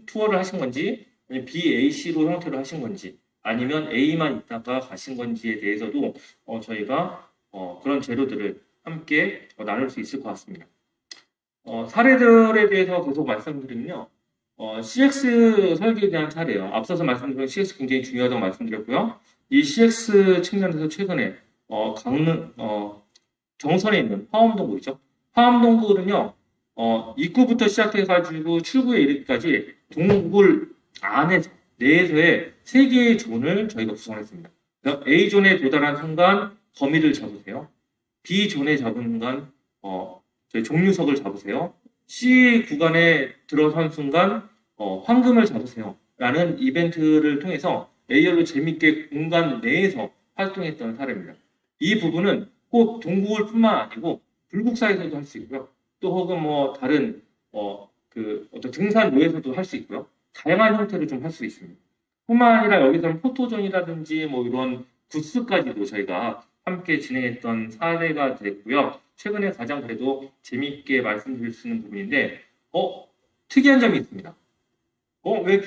Speaker 1: 투어를 하신 건지 아니면 B, A, C로 형태로 하신 건지 아니면 A만 있다가 가신 건지에 대해서도 저희가 그런 재료들을 함께 나눌 수 있을 것 같습니다. 사례들에 대해서 계속 말씀드리면요. CX 설계에 대한 사례요. 앞서서 말씀드린 CX 굉장히 중요하다고 말씀드렸고요. 이 CX 측면에서 최근에 정선에 있는 화엄동굴이죠. 화엄동굴은요. 입구부터 시작해가지고 출구에 이르기까지 동굴 안에서 내에서의 3개의 존을 저희가 구성했습니다. A존에 도달한 순간 거미를 잡으세요. B존에 잡은 순간 저희 종류석을 잡으세요. C 구간에 들어선 순간 황금을 잡으세요. 라는 이벤트를 통해서 AR로 재밌게 공간 내에서 활동했던 사례입니다. 이 부분은 꼭 동굴뿐만 아니고 불국사에서도 할 수 있고요. 또 혹은 뭐 다른 어떤 등산로에서도 할 수 있고요. 다양한 형태로 좀 할 수 있습니다. 뿐만 아니라 여기서는 포토존이라든지 뭐 이런 굿즈까지도 저희가 함께 진행했던 사례가 됐고요. 최근에 가장 그래도 재미있게 말씀드릴 수 있는 부분인데 특이한 점이 있습니다. 왜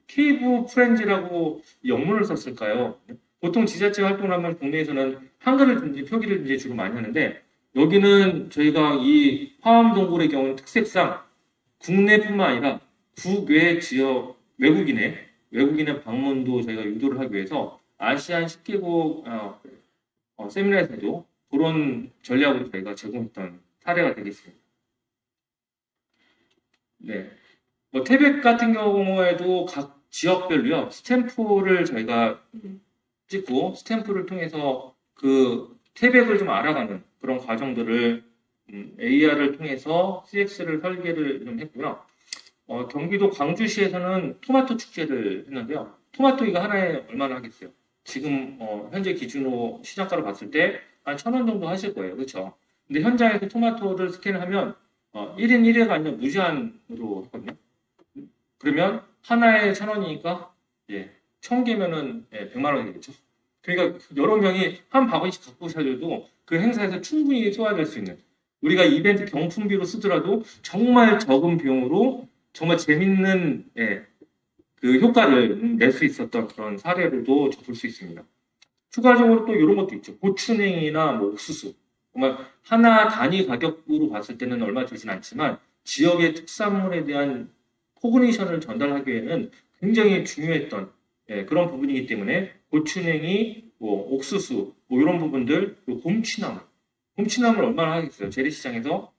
Speaker 1: 케이브 프렌즈라고 영문을 썼을까요? 보통 지자체 활동을 하면 국내에서는 한글을 표기를 주로 많이 하는데 여기는 저희가 이 화엄동굴의 경우는 특색상 국내뿐만 아니라 국외 지역 외국인의 방문도 저희가 유도를 하기 위해서 아시안 10개국 세미나에서도 그런 전략으로 저희가 제공했던 사례가 되겠습니다. 네. 태백 같은 경우에도 각 지역별로요, 스탬프를 저희가 찍고 스탬프를 통해서 그 태백을 좀 알아가는 그런 과정들을 AR을 통해서 CX를 설계를 좀 했고요. 경기도 광주시에서는 토마토 축제를 했는데요. 토마토 이거 하나에 얼마나 하겠어요? 지금 현재 기준으로 시장가로 봤을 때 한 1,000원 정도 하실 거예요. 그렇죠? 근데 현장에서 토마토를 스캔하면 1인 1회가 아니라 무제한으로 했거든요. 그러면 하나에 1,000원이니까 1,000개면은 100만 원이겠죠. 그러니까 여러 명이 한 바구니씩 갖고 살려도 그 행사에서 충분히 소화될 수 있는, 우리가 이벤트 경품비로 쓰더라도 정말 적은 비용으로 정말 재밌는 그 효과를 낼 수 있었던 그런 사례로도 볼 수 있습니다. 추가적으로 또 이런 것도 있죠. 고추냉이나 뭐 옥수수. 정말 하나 단위 가격으로 봤을 때는 얼마 되진 않지만 지역의 특산물에 대한 포그니션을 전달하기에는 굉장히 중요했던 그런 부분이기 때문에 고추냉이, 뭐 옥수수, 뭐 이런 부분들, 곰취나물 얼마나 하겠어요. 재래시장에서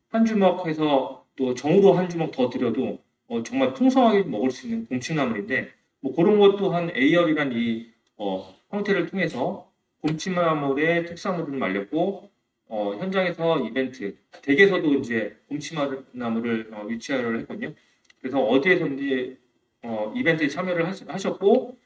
Speaker 1: 한 주먹 해서 또 정으로 한 주먹 더 드려도 정말 풍성하게 먹을 수 있는 곰취나물인데 뭐 그런 것 또한 A열이란 이 형태를 통해서 곰취나물의 특산물을 말렸고 현장에서 이벤트, 댁에서도 이제 봄치나무를 위치를 했거든요. 그래서 어디에서든지 이벤트에 참여를 하셨고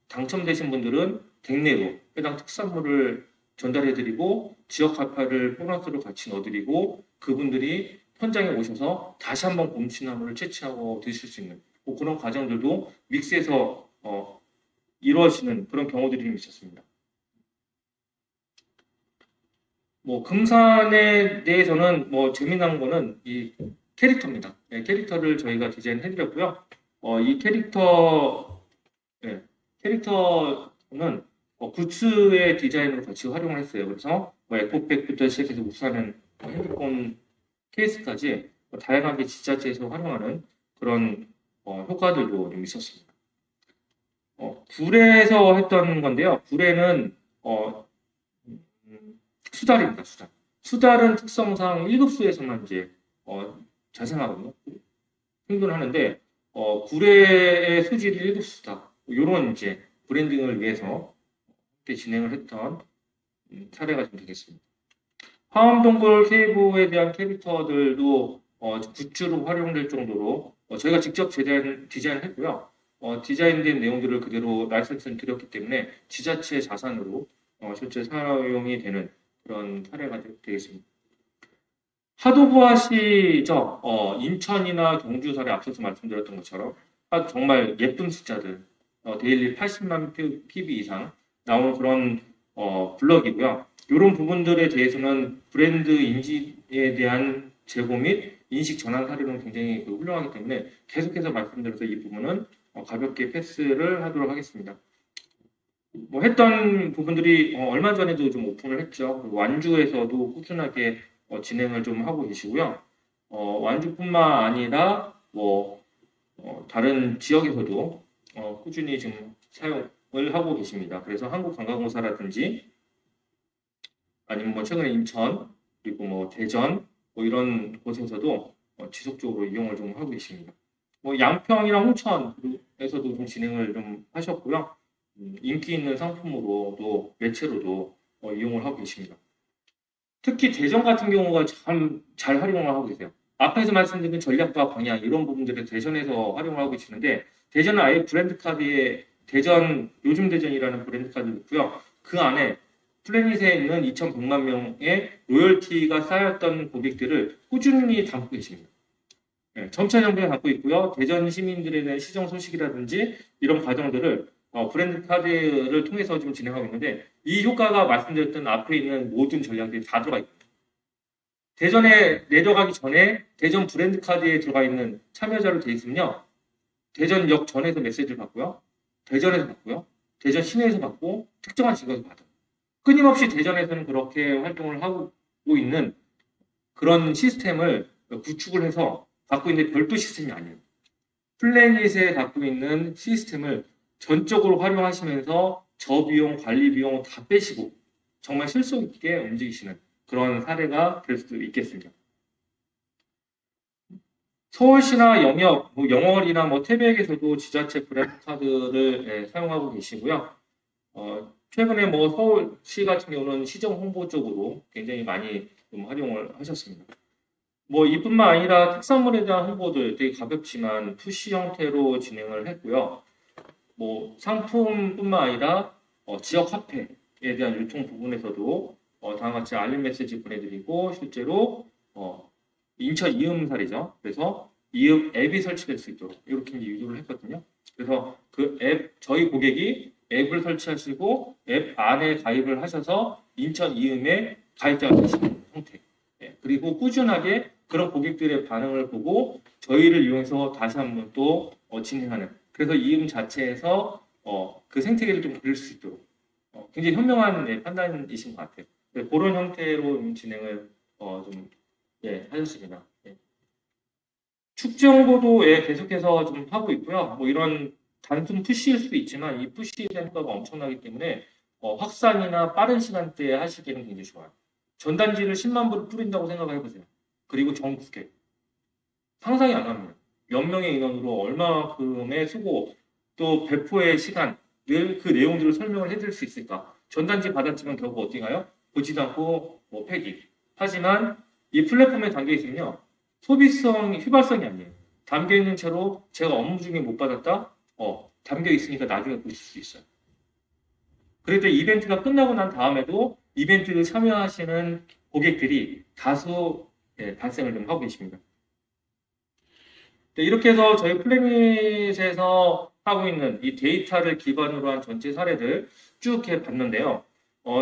Speaker 1: 당첨되신 분들은 댁내로 해당 특산물을 전달해드리고 지역 가파를 보너스로 같이 넣어드리고 그분들이 현장에 오셔서 다시 한번 봄치나무를 채취하고 드실 수 있는 뭐 그런 과정들도 믹스해서 이루어지는 그런 경우들이 좀 있었습니다. 뭐 금산에 대해서는 뭐 재미난 거는 이 캐릭터입니다. 네, 캐릭터를 저희가 디자인해드렸고요. 이 네, 캐릭터는 굿즈의 디자인으로 같이 활용을 했어요. 그래서 뭐 에코백부터 시작해서 우산은 핸드폰 케이스까지 다양하게 지자체에서 활용하는 그런 효과들도 좀 있었습니다. 굴에서 했던 건데요. 굴에는 수달입니다. 수달. 수달은 특성상 1급수에서만 이제 자생하거든요. 생존하는데 굴의 수질이 1급수다. 이런 이제 브랜딩을 위해서 이렇게 진행을 했던 사례가 좀 되겠습니다. 화엄동굴 케이브에 대한 캐릭터들도 굿즈로 활용될 정도로 저희가 직접 디자인을 했고요. 디자인된 내용들을 그대로 라이선스를 드렸기 때문에 지자체 자산으로 실제 사용이 되는 그런 사례가 되겠습니다. 하도부하시죠. 인천이나 경주 사례 앞서서 말씀드렸던 것처럼 정말 예쁜 숫자들, 데일리 80만 PB 이상 나오는 그런 블럭이고요. 이런 부분들에 대해서는 브랜드 인지에 대한 제고 및 인식 전환 사례는 굉장히 훌륭하기 때문에 계속해서 말씀드려서 이 부분은 가볍게 패스를 하도록 하겠습니다. 뭐 했던 부분들이 얼마 전에도 좀 오픈을 했죠. 완주에서도 꾸준하게 진행을 좀 하고 계시고요. 완주뿐만 아니라 뭐 다른 지역에서도 꾸준히 좀 사용을 하고 계십니다. 그래서 한국관광공사라든지 아니면 뭐 최근에 인천 그리고 뭐 대전 뭐 이런 곳에서도 지속적으로 이용을 좀 하고 계십니다. 뭐 양평이랑 홍천에서도 좀 진행을 좀 하셨고요. 인기 있는 상품으로도 매체로도 이용을 하고 계십니다. 특히 대전 같은 경우가 참 잘 활용을 하고 계세요. 앞에서 말씀드린 전략과 방향 이런 부분들을 대전에서 활용을 하고 계시는데 대전은 아예 브랜드 카드에 대전 요즘 대전이라는 브랜드 카드를 있고요. 그 안에 플래닛에 있는 2,100만 명의 로열티가 쌓였던 고객들을 꾸준히 담고 계십니다. 네, 점차정부에 담고 있고요. 대전 시민들에 대한 시정 소식이라든지 이런 과정들을 브랜드 카드를 통해서 좀 진행하고 있는데 이 효과가 말씀드렸던 앞에 있는 모든 전략들이 다 들어가 있습니다. 대전에 내려가기 전에 대전 브랜드 카드에 들어가 있는 참여자로 되어 있으면요. 대전역 전에서 메시지를 받고요. 대전에서 받고요. 대전 시내에서 받고 특정한 지역에서 받아요. 끊임없이 대전에서는 그렇게 활동을 하고 있는 그런 시스템을 구축을 해서 갖고 있는 별도 시스템이 아니에요. 플래닛에 갖고 있는 시스템을 전적으로 활용하시면서 저비용, 관리비용 다 빼시고 정말 실속 있게 움직이시는 그런 사례가 될 수도 있겠습니다. 서울시나 영역, 뭐 영월이나 뭐 태백에서도 지자체 브랜드 카드를 사용하고 계시고요. 최근에 뭐 서울시 같은 경우는 시정 홍보 쪽으로 굉장히 많이 좀 활용을 하셨습니다. 뭐 이뿐만 아니라 특산물에 대한 홍보들 되게 가볍지만 푸시 형태로 진행을 했고요. 뭐 상품뿐만 아니라 지역 화폐에 대한 유통 부분에서도 다음과 같이 알림 메시지 보내드리고 실제로 인천 이음 사례죠. 그래서 이음 앱이 설치될 수 있도록 이렇게 유도를 했거든요. 그래서 그 앱 저희 고객이 앱을 설치하시고 앱 안에 가입을 하셔서 인천 이음에 가입자가 되시는 형태. 그리고 꾸준하게 그런 고객들의 반응을 보고 저희를 이용해서 다시 한번 또 진행하는. 그래서 이음 자체에서 그 생태계를 좀 그릴 수 있도록 굉장히 현명한 판단이신 것 같아요. 그런 형태로 진행을 좀 하셨습니다. 축제 홍보도 계속해서 좀 하고 있고요. 뭐 이런 단순 푸시일 수도 있지만 이 푸시에 대한 효과가 엄청나기 때문에 확산이나 빠른 시간대에 하시기에는 굉장히 좋아요. 전단지를 10만 부를 뿌린다고 생각을 해보세요. 그리고 전국에 상상이 안 합니다. 몇 명의 인원으로 얼마만큼의 수고 또 배포의 시간 늘 그 내용들을 설명을 해드릴 수 있을까? 전단지 받았지만 결국 어디 가요? 보지도 않고 뭐 폐기. 하지만 이 플랫폼에 담겨 있으면요. 소비성, 휘발성이 아니에요. 담겨 있는 채로 제가 업무 중에 못 받았다? 담겨 있으니까 나중에 보실 수 있어요. 그래도 이벤트가 끝나고 난 다음에도 이벤트를 참여하시는 고객들이 다수 발생을 좀 하고 계십니다. 네, 이렇게 해서 저희 플래닛에서 하고 있는 이 데이터를 기반으로 한 전체 사례들 쭉 봤는데요.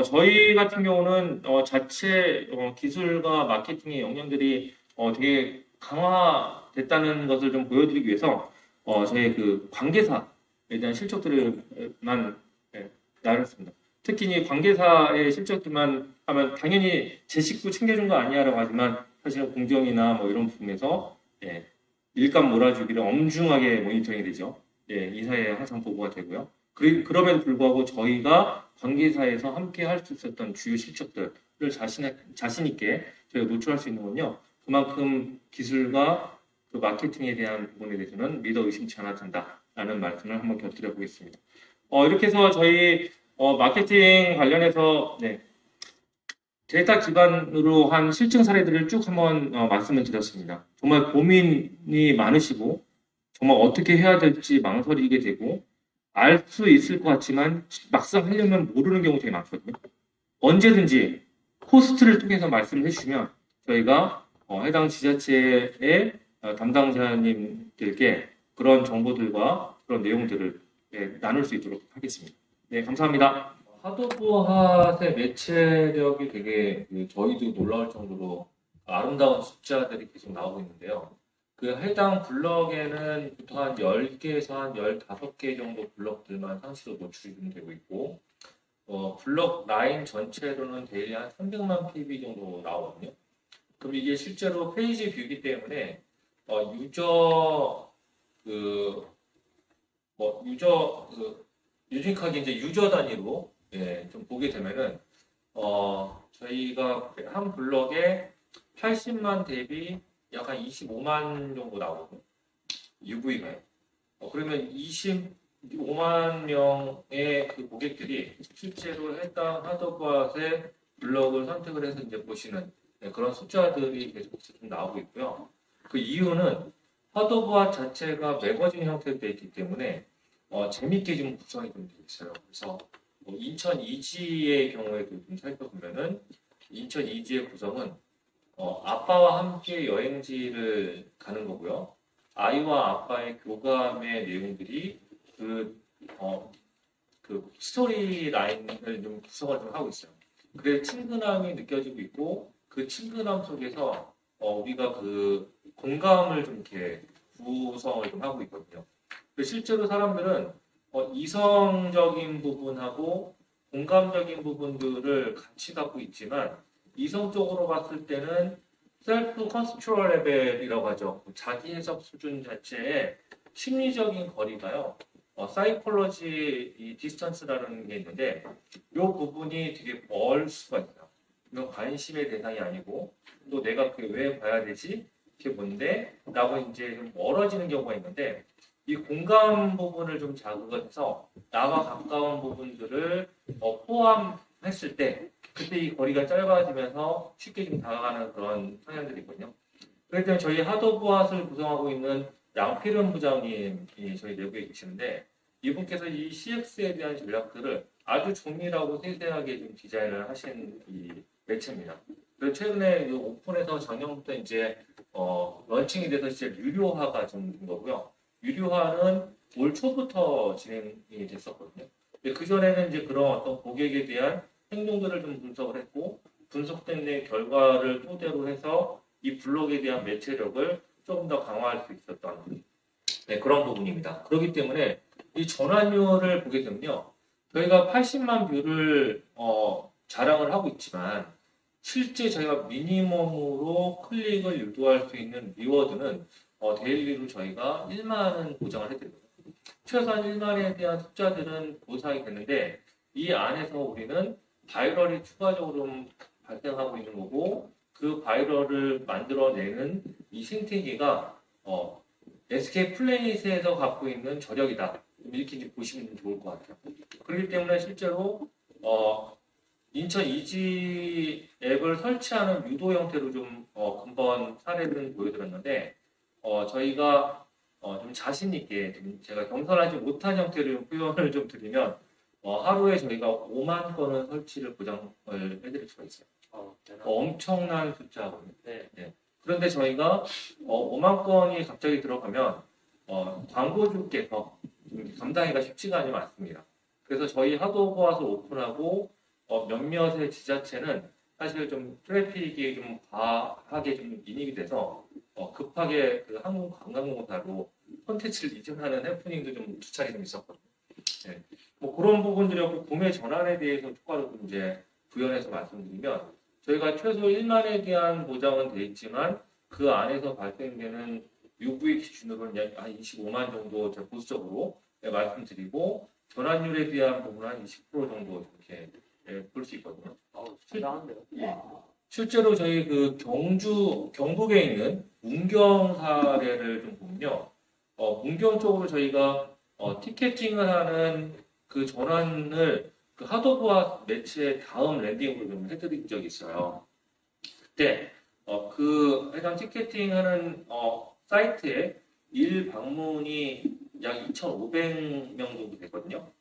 Speaker 1: 저희 같은 경우는 자체 기술과 마케팅의 역량들이 되게 강화됐다는 것을 좀 보여드리기 위해서 저희 그 관계사에 대한 실적들을만 나눴습니다. 특히 이 관계사의 실적들만 하면 당연히 제 식구 챙겨준 거 아니야라고 하지만 사실은 공정이나 뭐 이런 부분에서 일감 몰아주기를 엄중하게 모니터링이 되죠. 이사에 항상 보고가 되고요. 그럼에도 불구하고 저희가 관계사에서 함께 할 수 있었던 주요 실적들을 자신 있게 저희가 노출할 수 있는 건요. 그만큼 기술과 그 마케팅에 대한 부분에 대해서는 믿어 의심치 않아도 된다라는 말씀을 한번 곁들여 보겠습니다. 이렇게 해서 저희 마케팅 관련해서 데이터 기반으로 한 실증 사례들을 쭉 한번 말씀을 드렸습니다. 정말 고민이 많으시고 정말 어떻게 해야 될지 망설이게 되고 알 수 있을 것 같지만 막상 하려면 모르는 경우 되게 많거든요. 언제든지 호스트를 통해서 말씀을 해주시면 저희가 해당 지자체의 담당자님들께 그런 정보들과 그런 내용들을 나눌 수 있도록 하겠습니다. 네, 감사합니다. 하도부핫의 매체력이 되게 저희도 놀라울 정도로 아름다운 숫자들이 계속 나오고 있는데요. 그 해당 블럭에는 보통 한 10개에서 한 15개 정도 블럭들만 상시로 노출이 좀 되고 있고, 블럭 라인 전체로는 데일리 한 300만 PV 정도 나오거든요. 그럼 이게 실제로 페이지 뷰이기 때문에, 유니크하게 이제 유저 단위로 좀 보게 되면은, 저희가 한 블럭에 80만 대비 약 한 25만 정도 나오거든요. UV가요. 그러면 25만 명의 그 고객들이 실제로 해당 하드버스의 블럭을 선택을 해서 이제 보시는 그런 숫자들이 계속 좀 나오고 있고요. 그 이유는 하드버스 자체가 매거진 형태로 되어 있기 때문에 재밌게 좀 구성이 좀 되어 있어요. 그래서 인천 이지의 경우에도 좀 살펴보면은 인천 이지의 구성은 아빠와 함께 여행지를 가는 거고요. 아이와 아빠의 교감의 내용들이 그 스토리 라인을 좀 구성을 좀 하고 있어요. 그래서 친근함이 느껴지고 있고 그 친근함 속에서 우리가 그 공감을 좀 이렇게 구성을 좀 하고 있거든요. 실제로 사람들은 이성적인 부분하고 공감적인 부분들을 같이 갖고 있지만 이성적으로 봤을 때는 셀프 컨스트롤 레벨이라고 하죠. 자기 해석 수준 자체의 심리적인 거리가요. 사이콜로지 이 디스턴스라는 게 있는데 이 부분이 되게 멀 수가 있어요. 이건 관심의 대상이 아니고 또 내가 그게 왜 봐야 되지? 그게 뭔데? 라고 이제 좀 멀어지는 경우가 있는데 이 공감 부분을 좀 자극을 해서 나와 가까운 부분들을 포함했을 때 그때 이 거리가 짧아지면서 쉽게 좀 다가가는 그런 성향들이 있거든요. 그렇기 때문에 저희 하도부핫을 구성하고 있는 양필은 부장님이 저희 내부에 계시는데 이분께서 이 CX에 대한 전략들을 아주 정밀하고 세세하게 좀 디자인을 하신 이 매체입니다. 그래서 최근에 이 오픈해서 작년부터 이제 런칭이 돼서 이제 유료화가 좀 된 거고요. 유료화는 올 초부터 진행이 됐었거든요. 그 전에는 이제 그런 어떤 고객에 대한 행동들을 좀 분석을 했고 분석된 내 결과를 토대로 해서 이 블록에 대한 매체력을 조금 더 강화할 수 있었던 그런 부분입니다. 그렇기 때문에 이 전환율을 보게 되면요. 저희가 80만 뷰를 자랑을 하고 있지만 실제 저희가 미니멈으로 클릭을 유도할 수 있는 리워드는 데일리로 저희가 1만은 보장을 해드리거든요. 최소한 1만에 대한 숫자들은 보상이 되는데 이 안에서 우리는 바이럴이 추가적으로 발생하고 있는 거고 그 바이럴을 만들어내는 이 생태계가 SK 플래닛에서 갖고 있는 저력이다. 이렇게 보시면 좋을 것 같아요. 그렇기 때문에 실제로 인천 이지 앱을 설치하는 유도 형태로 좀 근본 사례를 보여드렸는데 저희가 좀 자신 있게 좀 제가 겸손하지 못한 형태로 표현을 좀 드리면 하루에 저희가 5만 건은 설치를 보장을 해드릴 수가 있어요. 엄청난 숫자거든요.
Speaker 2: 네.
Speaker 1: 네. 그런데 저희가 5만 건이 갑자기 들어가면 광고주께서 감당하기가 쉽지가 않습니다. 그래서 저희 하도보아서 오픈하고 몇몇의 지자체는 사실 좀 트래픽이 좀 과하게 좀 인입이 돼서 급하게 그 한국관광공사로 콘텐츠를 이전하는 해프닝도 좀 두 차례 좀 있었거든요. 네. 뭐 그런 부분들이었고 구매 전환에 대해서 추가로 좀 이제 부연해서 말씀드리면 저희가 최소 1만에 대한 보장은 돼 있지만 그 안에서 발생되는 UV 기준으로는 약 한 25만 정도 제가 보수적으로 말씀드리고 전환율에 대한 부분은 한 20% 정도 이렇게 볼 수 있거든요.
Speaker 2: 대단한데요.
Speaker 1: 예. 실제로 저희 그 경북에 있는 문경 사례를 좀 보면요. 문경 쪽으로 저희가 티켓팅을 하는 그 전환을 그 하도부와 매체 다음 랜딩으로 좀 해드린 적이 있어요. 그때 그 해당 티켓팅하는 사이트에 일 방문이 약 2,500명 정도 됐거든요.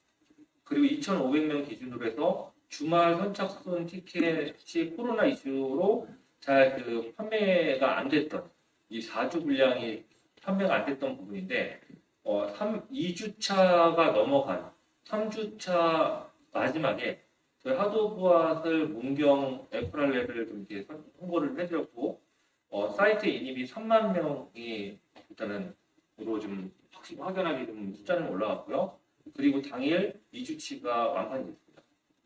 Speaker 1: 그리고 2,500명 기준으로 해서 주말 선착순 티켓이 코로나 이슈로 잘 그 판매가 안 됐던 이 4주 분량이 판매가 안 됐던 부분인데 2주차가 넘어간 3주차 마지막에 저희 하도부앗을 문경 에프랄레를 좀 이렇게 홍보를 해드렸고 사이트 인입이 3만 명이 일단은 으로 좀 확연하게 좀 숫자는 올라갔고요. 그리고 당일 2주치가 완판이 됐습니다.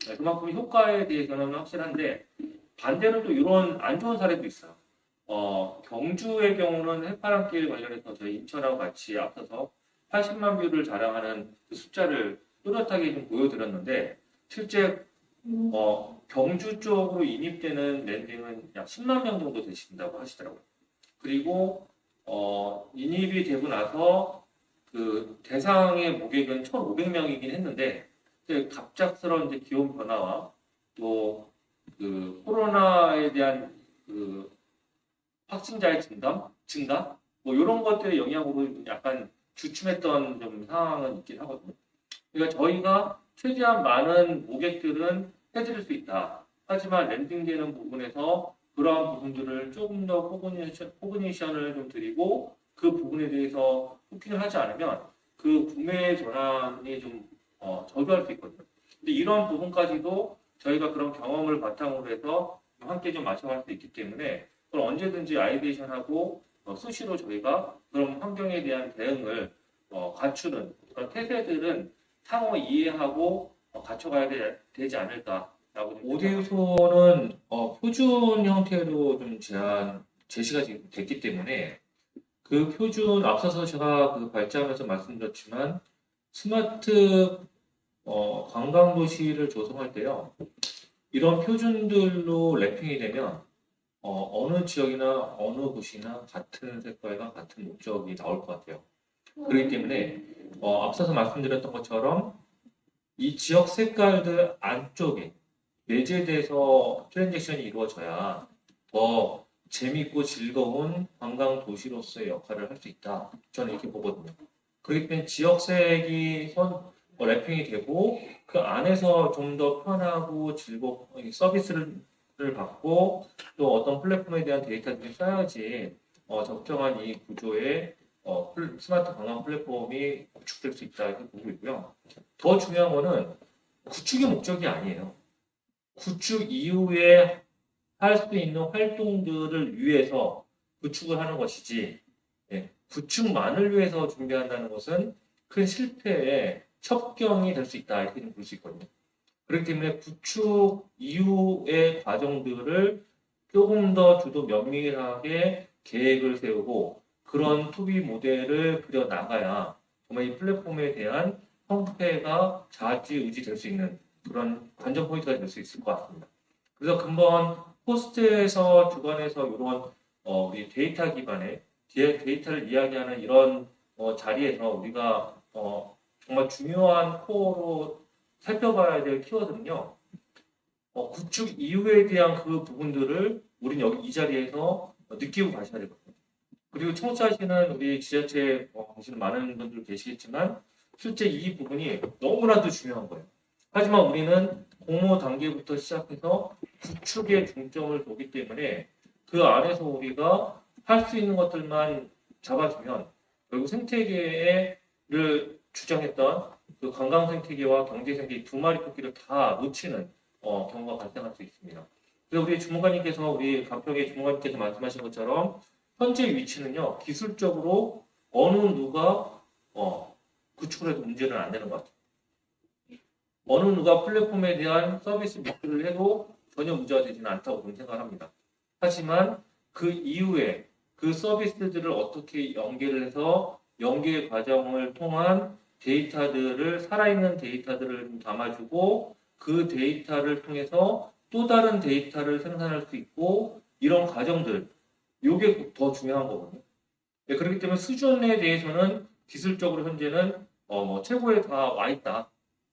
Speaker 1: 네, 그만큼 효과에 대해서는 확실한데 반대로 또 이런 안 좋은 사례도 있어요. 경주의 경우는 해파랑길 관련해서 저희 인천하고 같이 앞서서 80만 뷰를 자랑하는 그 숫자를 뚜렷하게 좀 보여드렸는데 실제 경주 쪽으로 인입되는 랜딩은 약 10만 명 정도 되신다고 하시더라고요. 그리고 인입이 되고 나서 그 대상의 모객은 1,500명이긴 했는데 갑작스러운 이제 기온 변화와 또 그 코로나에 대한 그 확진자의 증가 뭐 이런 것들의 영향으로 약간 주춤했던 좀 상황은 있긴 하거든요. 그러니까 저희가 최대한 많은 고객들은 해드릴 수 있다. 하지만 랜딩되는 부분에서 그러한 부분들을 조금 더 포그니션을 좀 드리고 그 부분에 대해서 후킹을 하지 않으면 그 구매 전환이 좀 저조할 수 있거든요. 근데 이런 부분까지도 저희가 그런 경험을 바탕으로 해서 함께 좀 맞춰갈 수 있기 때문에 그걸 언제든지 아이데이션하고 수시로 저희가 그런 환경에 대한 대응을 갖추는 그런 태세들은 상호 이해하고 갖춰가야 되지 않을까라고. 오데이소는 표준 형태로 좀 제시가 지금 됐기 때문에 그 표준 앞서서 제가 그 발제하면서 말씀드렸지만 스마트 관광 도시를 조성할 때요 이런 표준들로 랩핑이 되면 어느 지역이나 어느 곳이나 같은 색깔과 같은 목적이 나올 것 같아요. 그렇기 때문에 앞서서 말씀드렸던 것처럼 이 지역 색깔들 안쪽에 내재돼서 트랜잭션이 이루어져야 더 재밌고 즐거운 관광 도시로서의 역할을 할 수 있다. 저는 이렇게 보거든요. 그렇기 때문에 지역색이 랩핑이 되고 그 안에서 좀 더 편하고 즐겁고 서비스를 받고 또 어떤 플랫폼에 대한 데이터들이 쌓여야지 적정한 이 구조의 스마트 관광 플랫폼이 구축될 수 있다 이렇게 보고 있고요. 더 중요한 거는 구축의 목적이 아니에요. 구축 이후에 할 수 있는 활동들을 위해서 구축을 하는 것이지 구축만을 위해서 준비한다는 것은 큰 실패의 첩경이 될 수 있다 이렇게 볼 수 있거든요. 그렇기 때문에 구축 이후의 과정들을 조금 더 주도 면밀하게 계획을 세우고 그런 투비 모델을 그려 나가야 정말 이 플랫폼에 대한 성패가 좌지우지 될 수 있는 그런 관전 포인트가 될 수 있을 것 같습니다. 그래서 근본 호스트에서 주관해서 이런 우리 데이터 기반의 데이터를 이야기하는 이런 자리에서 우리가 정말 중요한 코어로 살펴봐야 될 키워드는요. 구축 이후에 대한 그 부분들을 우린 여기 이 자리에서 느끼고 가셔야 되거든요. 그리고 청취하시는 우리 지자체 보시는 많은 분들 계시겠지만 실제 이 부분이 너무나도 중요한 거예요. 하지만 우리는 공모 단계부터 시작해서 구축에 중점을 두기 때문에 그 안에서 우리가 할 수 있는 것들만 잡아주면 결국 생태계를 주장했던 그 관광 생태계와 경제 생태계 두 마리 토끼를 다 놓치는 경우가 발생할 수 있습니다. 그래서 우리 주무관님께서 우리 간평의 주무관님께서 말씀하신 것처럼 현재 위치는요 기술적으로 어느 누가 구축을 해도 문제는 안 되는 것 같아요. 어느 누가 플랫폼에 대한 서비스 미스를 해도 전혀 문제가 되지는 않다고 저는 생각합니다. 하지만 그 이후에 그 서비스들을 어떻게 연계를 해서 연계 과정을 통한 데이터들을 살아있는 데이터들을 좀 담아주고 그 데이터를 통해서 또 다른 데이터를 생산할 수 있고 이런 과정들 이게 더 중요한 거거든요. 네, 그렇기 때문에 수준에 대해서는 기술적으로 현재는 뭐 최고에 다 와 있다.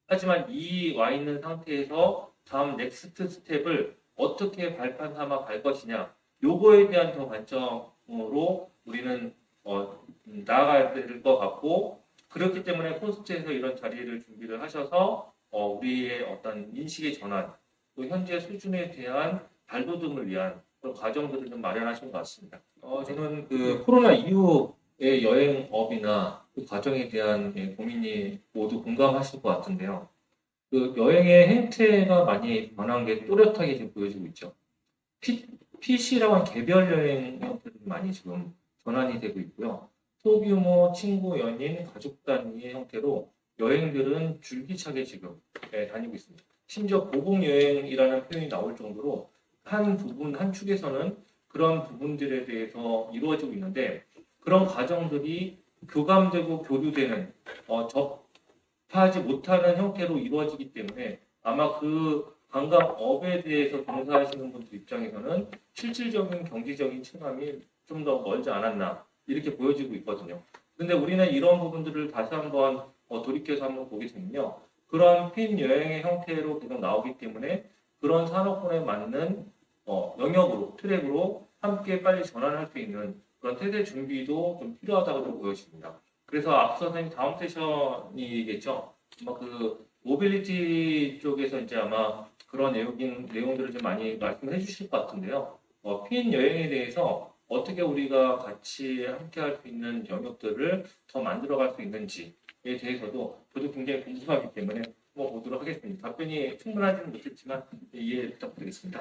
Speaker 1: 하지만 이 와 있는 상태에서 다음 넥스트 스텝을 어떻게 발판 삼아 갈 것이냐 요거에 대한 더 관점으로 우리는 나아가야 될 것 같고 그렇기 때문에 콘스트에서 이런 자리를 준비를 하셔서 우리의 어떤 인식의 전환 또 현재 수준에 대한 발돋움을 위한 그런 과정들을 좀 마련하신 것 같습니다. 저는 그 코로나 이후의 여행업이나 그 과정에 대한 고민이 모두 공감하실 것 같은데요. 그 여행의 행태가 많이 변한 게 또렷하게 지금 보여지고 있죠. PC라고 하는 개별 여행 형태들이 많이 지금 전환이 되고 있고요. 소규모 친구, 연인, 가족 단위의 형태로 여행들은 줄기차게 지금 다니고 있습니다. 심지어 보복 여행이라는 표현이 나올 정도로 한 부분, 한 축에서는 그런 부분들에 대해서 이루어지고 있는데 그런 과정들이 교감되고 교류되는 접하지 못하는 형태로 이루어지기 때문에 아마 그 관광업에 대해서 종사하시는 분들 입장에서는 실질적인 경제적인 체감이 좀 더 멀지 않았나 이렇게 보여지고 있거든요. 근데 우리는 이런 부분들을 다시 한번 돌이켜서 한번 보게 되면요. 그런 핀 여행의 형태로 계속 나오기 때문에 그런 산업군에 맞는 영역으로, 트랙으로 함께 빨리 전환할 수 있는 그런 태세 준비도 좀 필요하다고 보여집니다. 그래서 앞서 선생님 다음 세션이겠죠. 아마 그 모빌리티 쪽에서 이제 아마 그런 내용들을 좀 많이 말씀해 주실 것 같은데요. 핀 여행에 대해서 어떻게 우리가 같이 함께 할 수 있는 영역들을 더 만들어 갈 수 있는지에 대해서도 저도 굉장히 궁금하기 때문에 한번 보도록 하겠습니다. 답변이 충분하지는 못했지만 이해 부탁드리겠습니다.